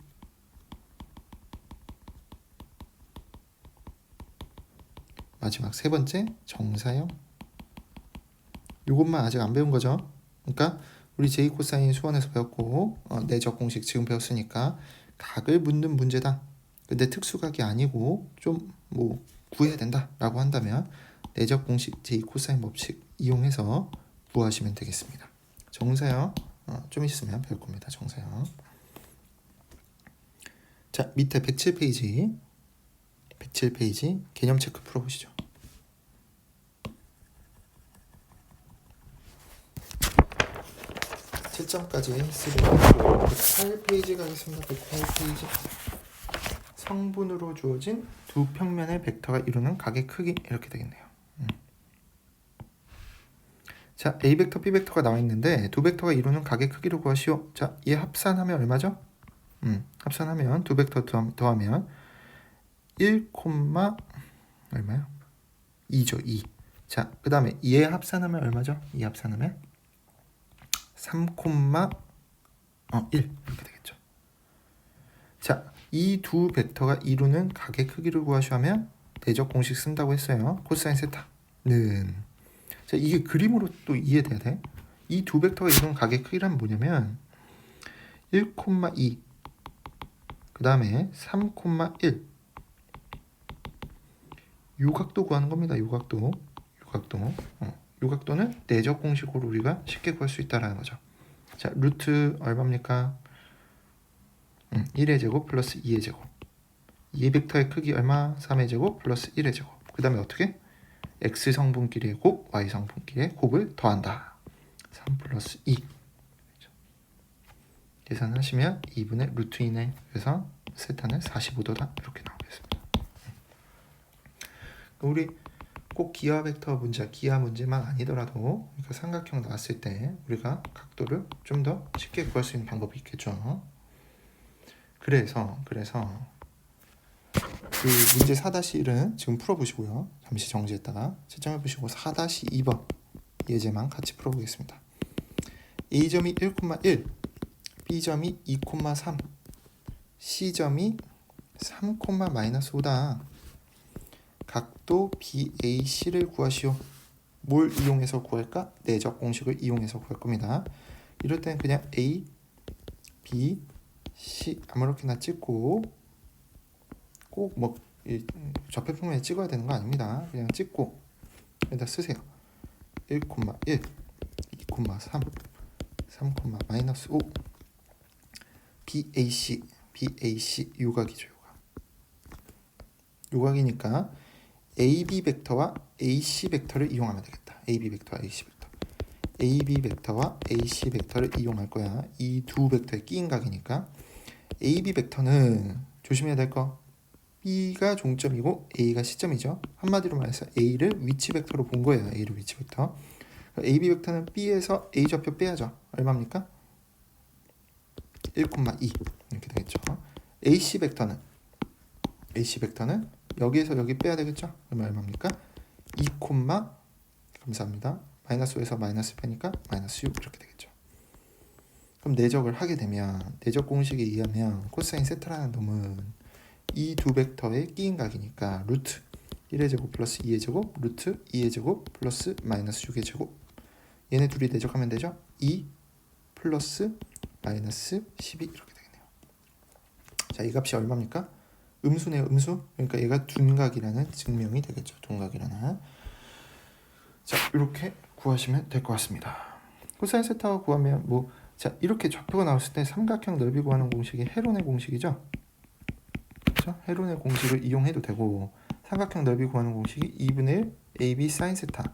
마지막 세 번째, 정사형. 이것만 아직 안 배운 거죠. 그러니까 우리 제2 코사인 수원에서 배웠고 내적 공식 지금 배웠으니까 각을 묻는 문제다. 근데 특수각이 아니고 좀 구해야 된다라고 한다면 내적 공식 제2 코사인 법칙 이용해서 구하시면 되겠습니다. 정사형 좀 있으면 배울 겁니다. 정사형. 자, 밑에 107페이지 개념 체크 풀어보시죠. 7점까지 쓰고 108페이지 가겠습니다. 108페이지. 성분으로 주어진 두 평면의 벡터가 이루는 각의 크기 이렇게 되겠네요. 자, A 벡터, B 벡터가 나와 있는데 두 벡터가 이루는 각의 크기를 구하시오. 자, 얘 합산하면 얼마죠? 합산하면 두 벡터 더하면 1, 얼마요? 2죠. 2. 자, 그 다음에 얘 합산하면 얼마죠? 이 합산하면 3,1 이렇게 되겠죠. 자, 이 두 벡터가 이루는 각의 크기를 구하시오 하면 내적 공식 쓴다고 했어요. 코사인 세타는. 자, 이게 그림으로 또 이해돼야 돼. 이 두 벡터가 이루는 각의 크기란 뭐냐면 1,2 그 다음에 3,1 요각도 구하는 겁니다. 요각도. 요각도는 내적 공식으로 우리가 쉽게 구할 수 있다라는 거죠. 자, 루트 얼마입니까? 1의 제곱 플러스 2의 제곱. 2 벡터의 크기 얼마? 3의 제곱 플러스 1의 제곱. 그 다음에 어떻게? x 성분끼리의 곱, y 성분끼리의 곱을 더한다. 3 플러스 2. 계산하시면 2분의 루트 2네. 그래서 세타는 45도다. 이렇게 나오겠습니다. 우리 꼭 기하 벡터 문제, 기하 문제만 아니더라도 그러니까 삼각형 나왔을 때 우리가 각도를 좀 더 쉽게 구할 수 있는 방법이 있겠죠. 그래서 그 문제 4-1은 지금 풀어보시고요. 잠시 정지했다가 채점해보시고 4-2번 예제만 같이 풀어보겠습니다. A점이 1,1, B점이 2,3, C점이 3,-5다. 각도 BAC를 구하시오. 뭘 이용해서 구할까? 내적 공식을 이용해서 구할 겁니다. 이럴 때는 그냥 A, B, C 아무렇게나 찍고 꼭 좌표평면에 찍어야 되는 거 아닙니다. 그냥 찍고 여기다 쓰세요. 1,1, 2,3, 3,-5 BAC 요각이죠. 요각이니까 AB 벡터와 AC 벡터를 이용하면 되겠다. AB 벡터와 AC 벡터. AB 벡터와 AC 벡터를 이용할 거야. 이 두 벡터의 끼인 각이니까 AB 벡터는 조심해야 될 거 B가 종점이고 A가 시점이죠. 한마디로 말해서 A를 위치 벡터로 본 거예요. A를 위치 벡터. AB 벡터는 B에서 A 좌표 빼야죠. 얼마입니까? 1,2 이렇게 되겠죠. AC 벡터는 여기에서 여기 빼야 되겠죠. 그러면 얼마입니까? 2, 감사합니다. 마이너스 5에서 마이너스 빼니까 마이너스 6 이렇게 되겠죠. 그럼 내적을 하게 되면 내적 공식에 의하면 코사인 세타라는 놈은 이 두 벡터의 끼인 각이니까 루트 1의 제곱 플러스 2의 제곱 루트 2의 제곱 플러스 마이너스 6의 제곱 얘네 둘이 내적하면 되죠. 2 플러스 마이너스 12 이렇게 되겠네요. 자, 이 값이 얼마입니까? 음수네요. 음수. 그러니까 얘가 둔각이라는 증명이 되겠죠. 둔각이라는. 자, 이렇게 구하시면 될 것 같습니다. 코사인 세타가 구하면 자, 이렇게 좌표가 나왔을 때 삼각형 넓이 구하는 공식이 헤론의 공식이죠. 그렇죠? 헤론의 공식을 이용해도 되고 삼각형 넓이 구하는 공식이 2분의 1 AB 사인 세타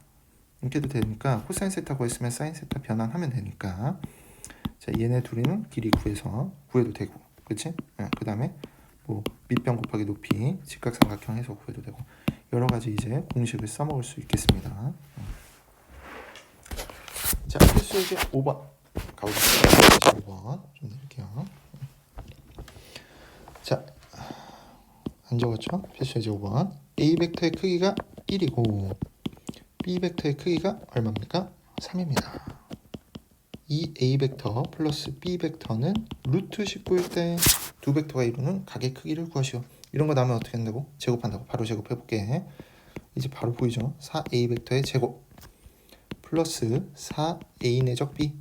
이렇게도 되니까 코사인 세타 구했으면 사인 세타 변환하면 되니까 자, 얘네 둘이는 길이 구해도 되고 그치? 그 다음에 밑변 곱하기 높이 직각삼각형 해서 구해도 되고 여러가지 이제 공식을 써먹을 수 있겠습니다. 자, 필수예제 5번 가보겠습니다. 5번 좀 내릴게요. 자, 안 적었죠? 필수예제 5번 A 벡터의 크기가 1이고 B 벡터의 크기가 얼마입니까? 3입니다. 이 A 벡터 플러스 B 벡터는 루트 19일 때 두 벡터가 이루는 각의 크기를 구하시오. 이런 거 나오면 어떻게 한다고? 제곱한다고. 바로 제곱해볼게. 이제 바로 보이죠? 4A 벡터의 제곱 플러스 4A 내적 B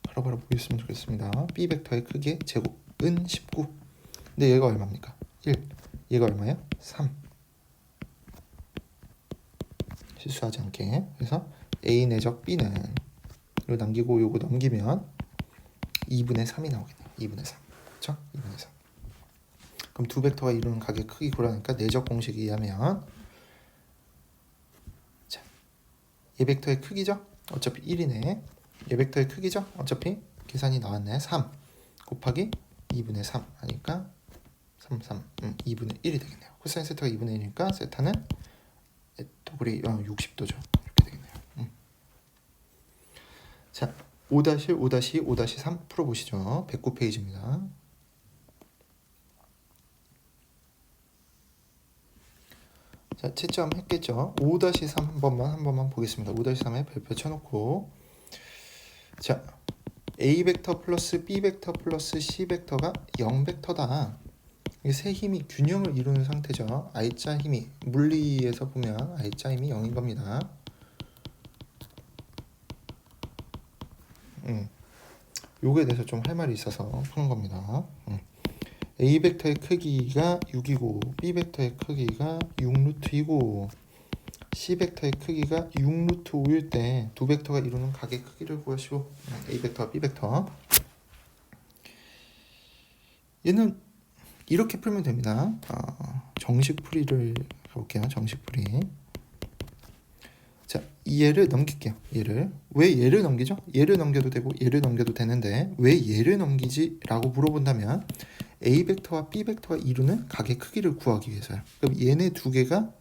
바로 보였으면 좋겠습니다. B 벡터의 크기의 제곱은 19. 근데 얘가 얼마입니까? 1. 얘가 얼마야? 3. 실수하지 않게. 그래서 A 내적 B는 이거 남기고 요거 넘기면 2분의 3이 나오겠네요. 2분의 3. 그렇죠? 2분의 3. 그럼 두 벡터가 이루는 각의 크기 구하니까 내적 공식에 의하면 자, 얘 벡터의 크기죠? 어차피 1이네. 얘 벡터의 크기죠? 어차피 계산이 나왔네. 3 곱하기 2분의 3 하니까 2분의 1이 되겠네요. 코사인 세타가 2분의 1이니까 세타는 도그리 60도죠. 이렇게 되겠네요. 자, 5-1, 5-2, 5-3 풀어보시죠. 109페이지입니다. 자, 채점 했겠죠. 5-3 한 번만 보겠습니다. 5-3에 별표 쳐놓고 자, A 벡터 플러스 B 벡터 플러스 C 벡터가 0 벡터다. 이 세 힘이 균형을 이루는 상태죠. I자 힘이 물리에서 보면 I자 힘이 0인 겁니다. 요거에 대해서 좀 할 말이 있어서 푸는 겁니다. A 벡터의 크기가 6이고 B 벡터의 크기가 6루트이고 C 벡터의 크기가 6루트 5일 때 두 벡터가 이루는 각의 크기를 구하시오. A 벡터, B 벡터. 얘는 이렇게 풀면 됩니다. 정식 풀이를 해볼게요. 정식 풀이. 자, 얘를 넘길게요. 왜 얘를 넘기죠? 얘를 넘겨도 되고 얘를 넘겨도 되는데 왜 얘를 넘기지? 라고 물어본다면 A 벡터와 B 벡터가 이루는 각의 크기를 구하기 위해서요. 그럼 얘네 두 개가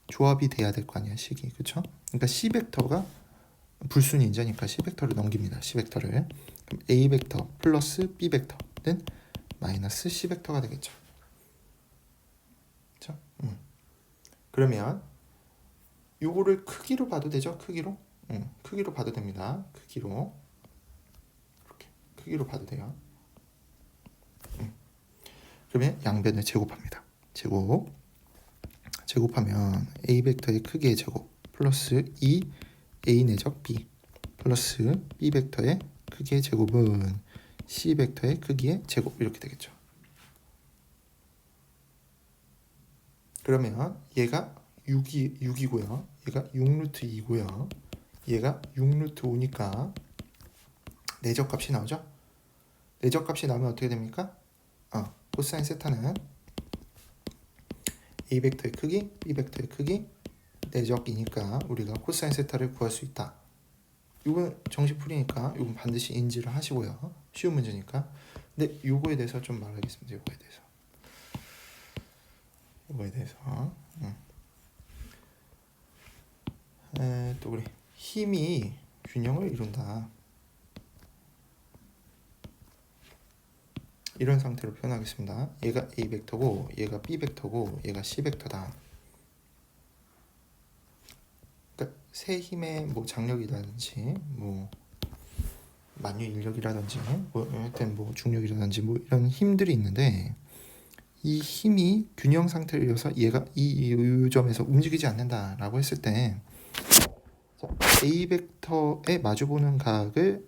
조합이 돼야 될 거 아니야, 식이. 그쵸? 그러니까 C 벡터가 불순위 인자니까 C 벡터를 넘깁니다. C 벡터를. 그럼 A 벡터 플러스 B 벡터는 마이너스 C 벡터가 되겠죠. 그쵸? 그러면 요거를 크기로 봐도 되죠? 크기로? 크기로 봐도 됩니다. 크기로. 이렇게 크기로 봐도 돼요. 그러면 양변을 제곱합니다. 제곱하면 A 벡터의 크기의 제곱 플러스 2 A 내적 B 플러스 B 벡터의 크기의 제곱은 C 벡터의 크기의 제곱 이렇게 되겠죠. 그러면 얘가 6이고요. 얘가 6루트 2고요. 얘가 6루트 5니까 내적 값이 나오죠. 내적 값이 나오면 어떻게 됩니까? 코사인 세타는 A 벡터의 크기, B 벡터의 크기, 내적이니까 우리가 코사인 세타를 구할 수 있다. 이건 정식 풀이니까 이건 반드시 인지를 하시고요. 쉬운 문제니까. 근데 요거에 대해서 좀 말하겠습니다. 요거에 대해서 또 그래, 힘이 균형을 이룬다, 이런 상태로 표현하겠습니다. 얘가 A 벡터고 얘가 B 벡터고 얘가 C 벡터다. 그러니까 세 힘의 뭐 장력이라든지 뭐 만유 인력이라든지 뭐 하여튼 뭐 중력이라든지 뭐 이런 힘들이 있는데, 이 힘이 균형 상태를 이어서 얘가 이 점에서 움직이지 않는다라고 했을 때, A 벡터에 마주보는 각을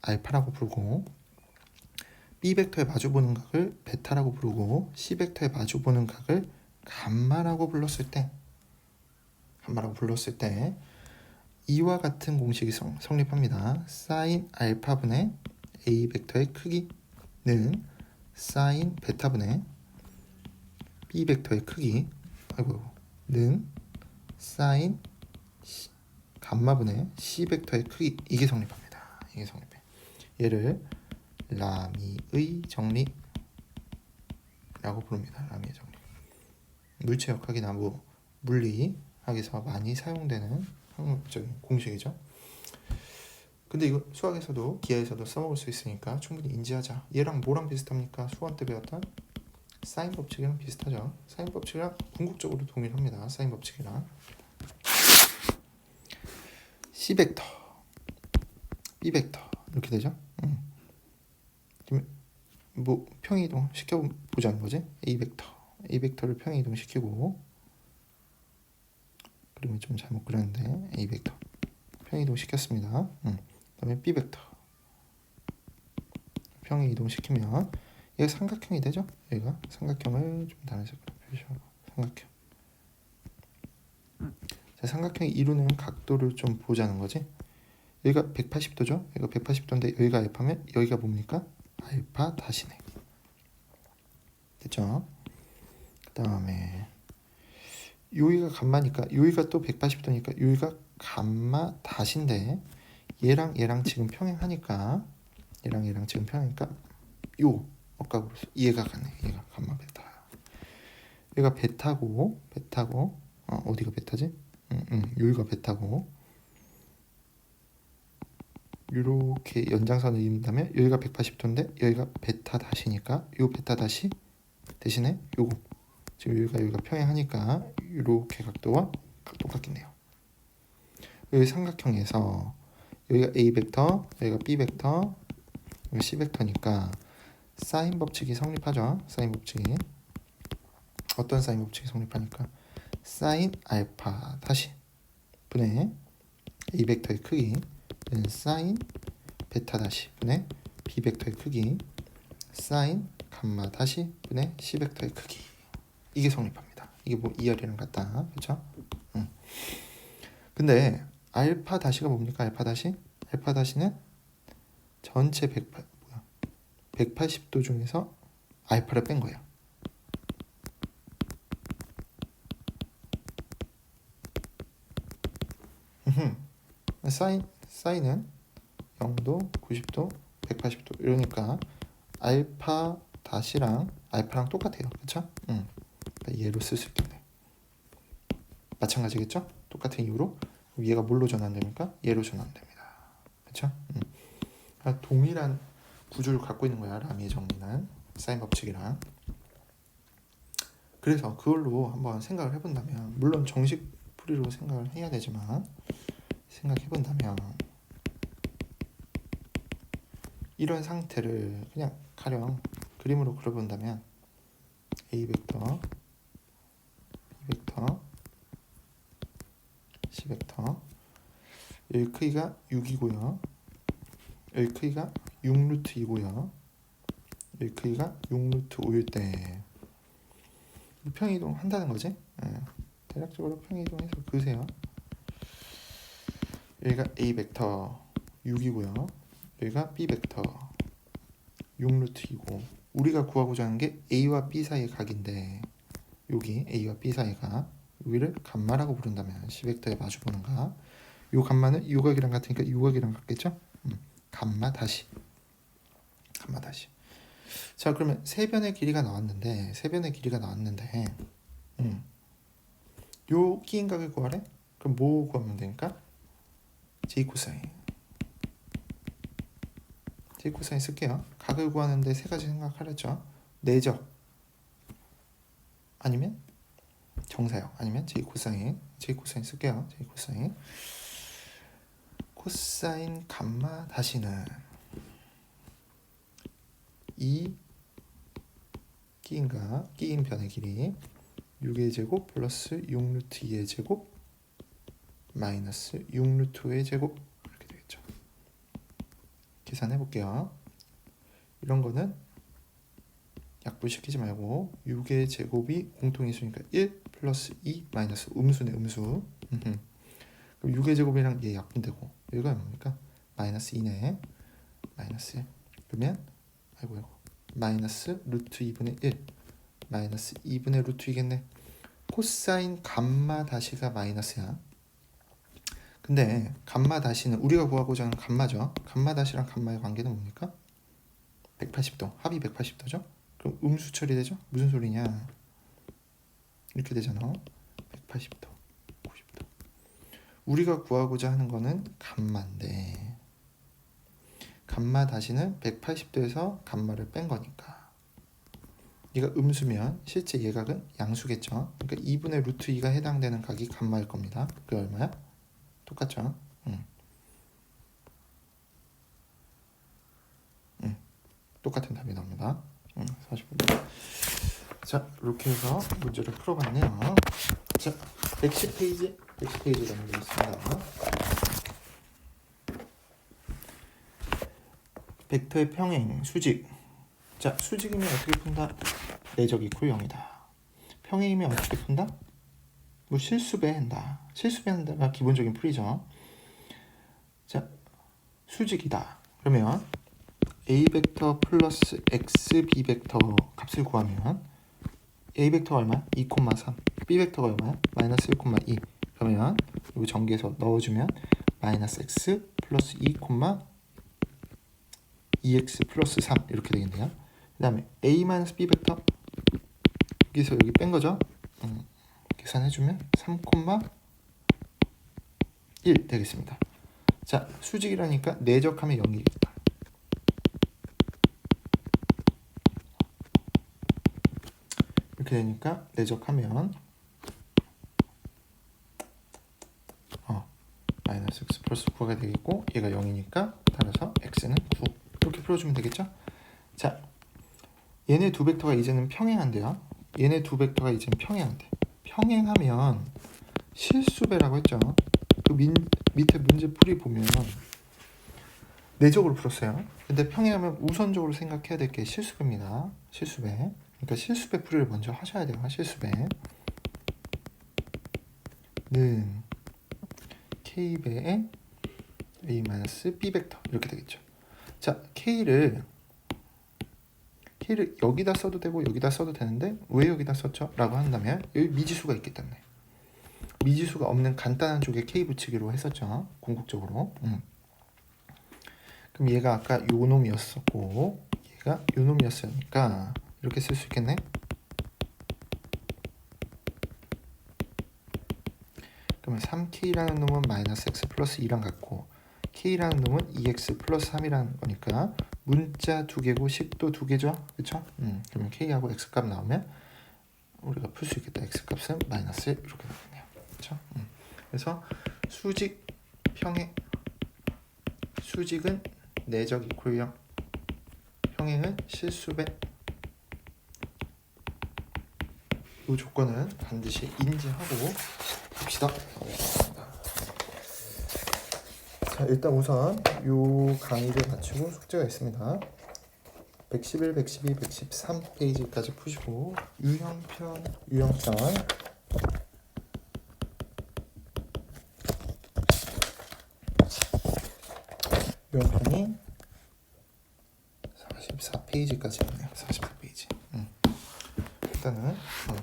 알파라고 부르고, B 벡터에 마주보는 각을 베타라고 부르고, C 벡터에 마주보는 각을 감마라고 불렀을 때, 이와 같은 공식이 성립합니다. 사인 알파분의 A 벡터의 크기는 사인 베타분의 B 벡터의 크기는 사인 감마분의 C 벡터의 크기, 이게 성립합니다. 이게 성립해. 얘를 라미의 정리라고 부릅니다. 라미의 정리. 물체역학이나 뭐 물리학에서 많이 사용되는 항목적인 공식이죠. 근데 이거 수학에서도 기하에서도 써먹을 수 있으니까 충분히 인지하자. 얘랑 뭐랑 비슷합니까? 수원 때 배웠던 사인 법칙이랑 비슷하죠. 사인 법칙이랑 궁극적으로 동일합니다. 사인 법칙이랑. C 벡터, B 벡터 이렇게 되죠. 뭐 평이동 시켜보자는 거지. A 벡터를 평이동 시키고, 그림을 좀 잘못 그렸는데 A 벡터 평이동 시켰습니다. 그다음에 B 벡터 평이동 시키면 얘가 삼각형이 되죠. 얘가 삼각형을 좀 다른 색으로 표시하고, 삼각형. 자, 삼각형이 이루는 각도를 좀 보자는 거지. 여기가 180도죠. 여기가 180도인데 여기가 알파면 여기가 뭡니까? 알파 다시네. 됐죠? 그 다음에 여기가 감마니까 여기가 또 180도니까 여기가 감마 다시인데, 얘랑 지금 평행하니까 요 억각으로 얘가 가네. 얘가 감마 베타. 얘가 베타고 어디가 베타지? 여기가 베타고, 이렇게 연장선을 이은다면 여기가 180도인데 여기가 베타 다시니까 요 베타 다시 대신에 요거, 지금 여기가 평행하니까 이렇게 각도와 똑같겠네요. 여기 삼각형에서 여기가 A 벡터, 여기가 B 벡터, 여기가 C 벡터니까 사인 법칙이 성립하죠. 사인 법칙이. 어떤 사인 법칙이 성립하니까 사인 알파 다시 분의 A 벡터의 크기는 사인 베타 다시 분의 B 벡터의 크기 사인 감마 다시 분의 C 벡터의 크기, 이게 성립합니다. 이게 뭐 2R이랑 같다, 그렇죠? 근데 알파 다시가 뭡니까? 알파 다시는 전체 180도 중에서 알파를 뺀 거예요. 사인은 0도, 90도, 180도 이러니까 알파 다시랑 알파랑 똑같아요. 그렇죠? 얘로 쓸 수 있겠네. 마찬가지겠죠? 똑같은 이유로 얘가 뭘로 전환됩니까? 얘로 전환됩니다. 그렇죠? 동일한 구조를 갖고 있는 거야, 라미의 정리는 사인 법칙이랑. 그래서 그걸로 한번 생각을 해본다면, 물론 정식 풀이로 생각을 해야 되지만 생각해본다면 이런 상태를 그냥 가령 그림으로 그려본다면 A 벡터, B 벡터, C 벡터, 여기 크기가 6이고요. 여기 크기가 6루트이고요. 여기 크기가 6루트 5일 때 평이동 한다는 거지. 대략적으로 평이동해서 그으세요. 여기가 A 벡터 6이고요. 여기가 B 벡터 6루트이고, 우리가 구하고자 하는 게 A와 B 사이의 각인데, 여기 A와 B 사이가 여기를 감마라고 부른다면 C 벡터에 마주보는 각, 요 감마는 요 각이랑 같으니까 요 각이랑 같겠죠? 감마 다시 자, 그러면 세변의 길이가 나왔는데 요 끼인각을 구하래? 그럼 뭐 구하면 되니까? j 코사인 쓸게요. 각을 구하는데 세 가지 생각하랬죠. 내적 아니면 정사역 아니면 j 코사인 쓸게요. j 코사인 감마 다시는 이 끼인 변의 길이 6의 제곱 플러스 6루트 2의 제곱 마이너스 6루트 5의 제곱 이렇게 되겠죠. 계산해 볼게요. 이런 거는 약분시키지 말고 6의 제곱이 공통인수니까 1 플러스 2 마이너스 음수네, 음수. 그럼 6의 제곱이랑 얘 약분되고 여기가 뭡니까? 마이너스 2네. 마이너스 1. 그러면 아이고 마이너스 루트 2분의 1 마이너스 2분의 루트 2겠네. 코사인 감마 다시가 마이너스야. 근데 감마 다시는 우리가 구하고자 하는 감마죠. 감마 다시랑 감마의 관계는 뭡니까? 180도. 합이 180도죠. 그럼 음수 처리되죠? 무슨 소리냐? 이렇게 되잖아. 180도, 90도. 우리가 구하고자 하는 거는 감마인데 감마 다시는 180도에서 감마를 뺀 거니까 얘가 음수면 실제 예각은 양수겠죠. 그러니까 2분의 루트 2가 해당되는 각이 감마일 겁니다. 그게 얼마야? 똑같죠? 똑같은 답이 나옵니다. 40분. 자, 이렇게 해서 문제를 풀어봤네요. 자, 110페이지 넘기겠습니다. 벡터의 평행, 수직. 자, 수직이면 어떻게 푼다? 내적 이퀄 0이다. 평행이면 어떻게 푼다? 뭐 실수배한다. 실수배한다가 기본적인 풀이죠. 자, 수직이다. 그러면 A 벡터 플러스 X B 벡터 값을 구하면 A 벡터가 얼마야? 2,3. B 벡터가 얼마야? 마이너스 1,2. 그러면 여기 전개해서 넣어주면 마이너스 X 플러스 2,2X 플러스 3 이렇게 되겠네요. 그 다음에 A 마이너스 B 벡터 여기서 여기 뺀 거죠. 계산해주면 3,1 되겠습니다. 자, 수직이라니까 내적하면 0이겠다. 이렇게 되니까 내적하면 마이너스 x 플러스 9가 되겠고 얘가 0이니까 따라서 x는 9 이렇게 풀어주면 되겠죠. 자, 얘네 두 벡터가 이제는 평행한데요. 얘네 두 벡터가 이제는 평행한데 평행하면 실수배라고 했죠. 그 밑에 문제 풀이 보면 내적으로 풀었어요. 근데 평행하면 우선적으로 생각해야 될 게 실수배입니다. 실수배. 그러니까 실수배 풀이를 먼저 하셔야 돼요. 실수배는 K배의 A-B 벡터 이렇게 되겠죠. 자, K를 여기다 써도 되고 여기다 써도 되는데 왜 여기다 썼죠? 라고 한다면 여기 미지수가 있기 때문에 미지수가 없는 간단한 쪽에 K 붙이기로 했었죠. 궁극적으로. 그럼 얘가 아까 요 놈이었었고 얘가 요 놈이었으니까 이렇게 쓸 수 있겠네. 그러면 3K라는 놈은 마이너스 X 플러스 2랑 같고 K라는 놈은 2X 플러스 3이라는 거니까 문자 두 개고 식도 두 개죠. 그쵸? 그러면 K하고 X 값 나오면 우리가 풀 수 있겠다. X 값은 마이너스 1 이렇게 나오네요. 그쵸? 그래서 수직 평행 수직은 내적 이퀄 0 평행은 실수배 이 조건은 반드시 인지하고 봅시다. 자, 일단 우선 요 강의를 마치고 숙제가 있습니다. 111, 112, 113페이지까지 푸시고 유형편 유형편이 44페이지까지 있네요. 44페이지. 일단은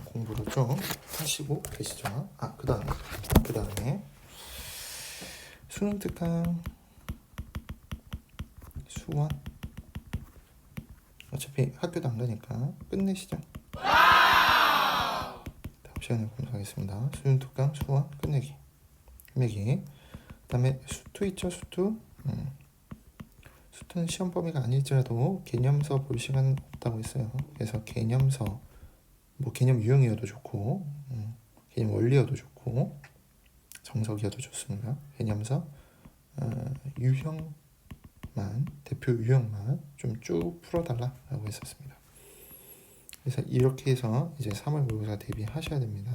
공부를 좀 하시고 계시죠. 그 다음에 수능 특강 수원 어차피 학교도 안 가니까 끝내시죠. 다음 시간에 검사하겠습니다. 수능 특강 수원 끝내기. 끝내기. 그다음에 수투 있죠, 수투. 수투는 시험 범위가 아닐지라도 개념서 볼 시간은 없다고 했어요. 그래서 개념서, 뭐 개념 유형이어도 좋고, 개념 원리여도 좋고, 정석이어도 좋습니다. 개념서 유형만, 대표 유형만 좀 쭉 풀어달라라고 했었습니다. 그래서 이렇게 해서 이제 3월 모의고사 대비하셔야 됩니다.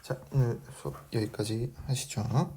자, 오늘 수업 여기까지 하시죠.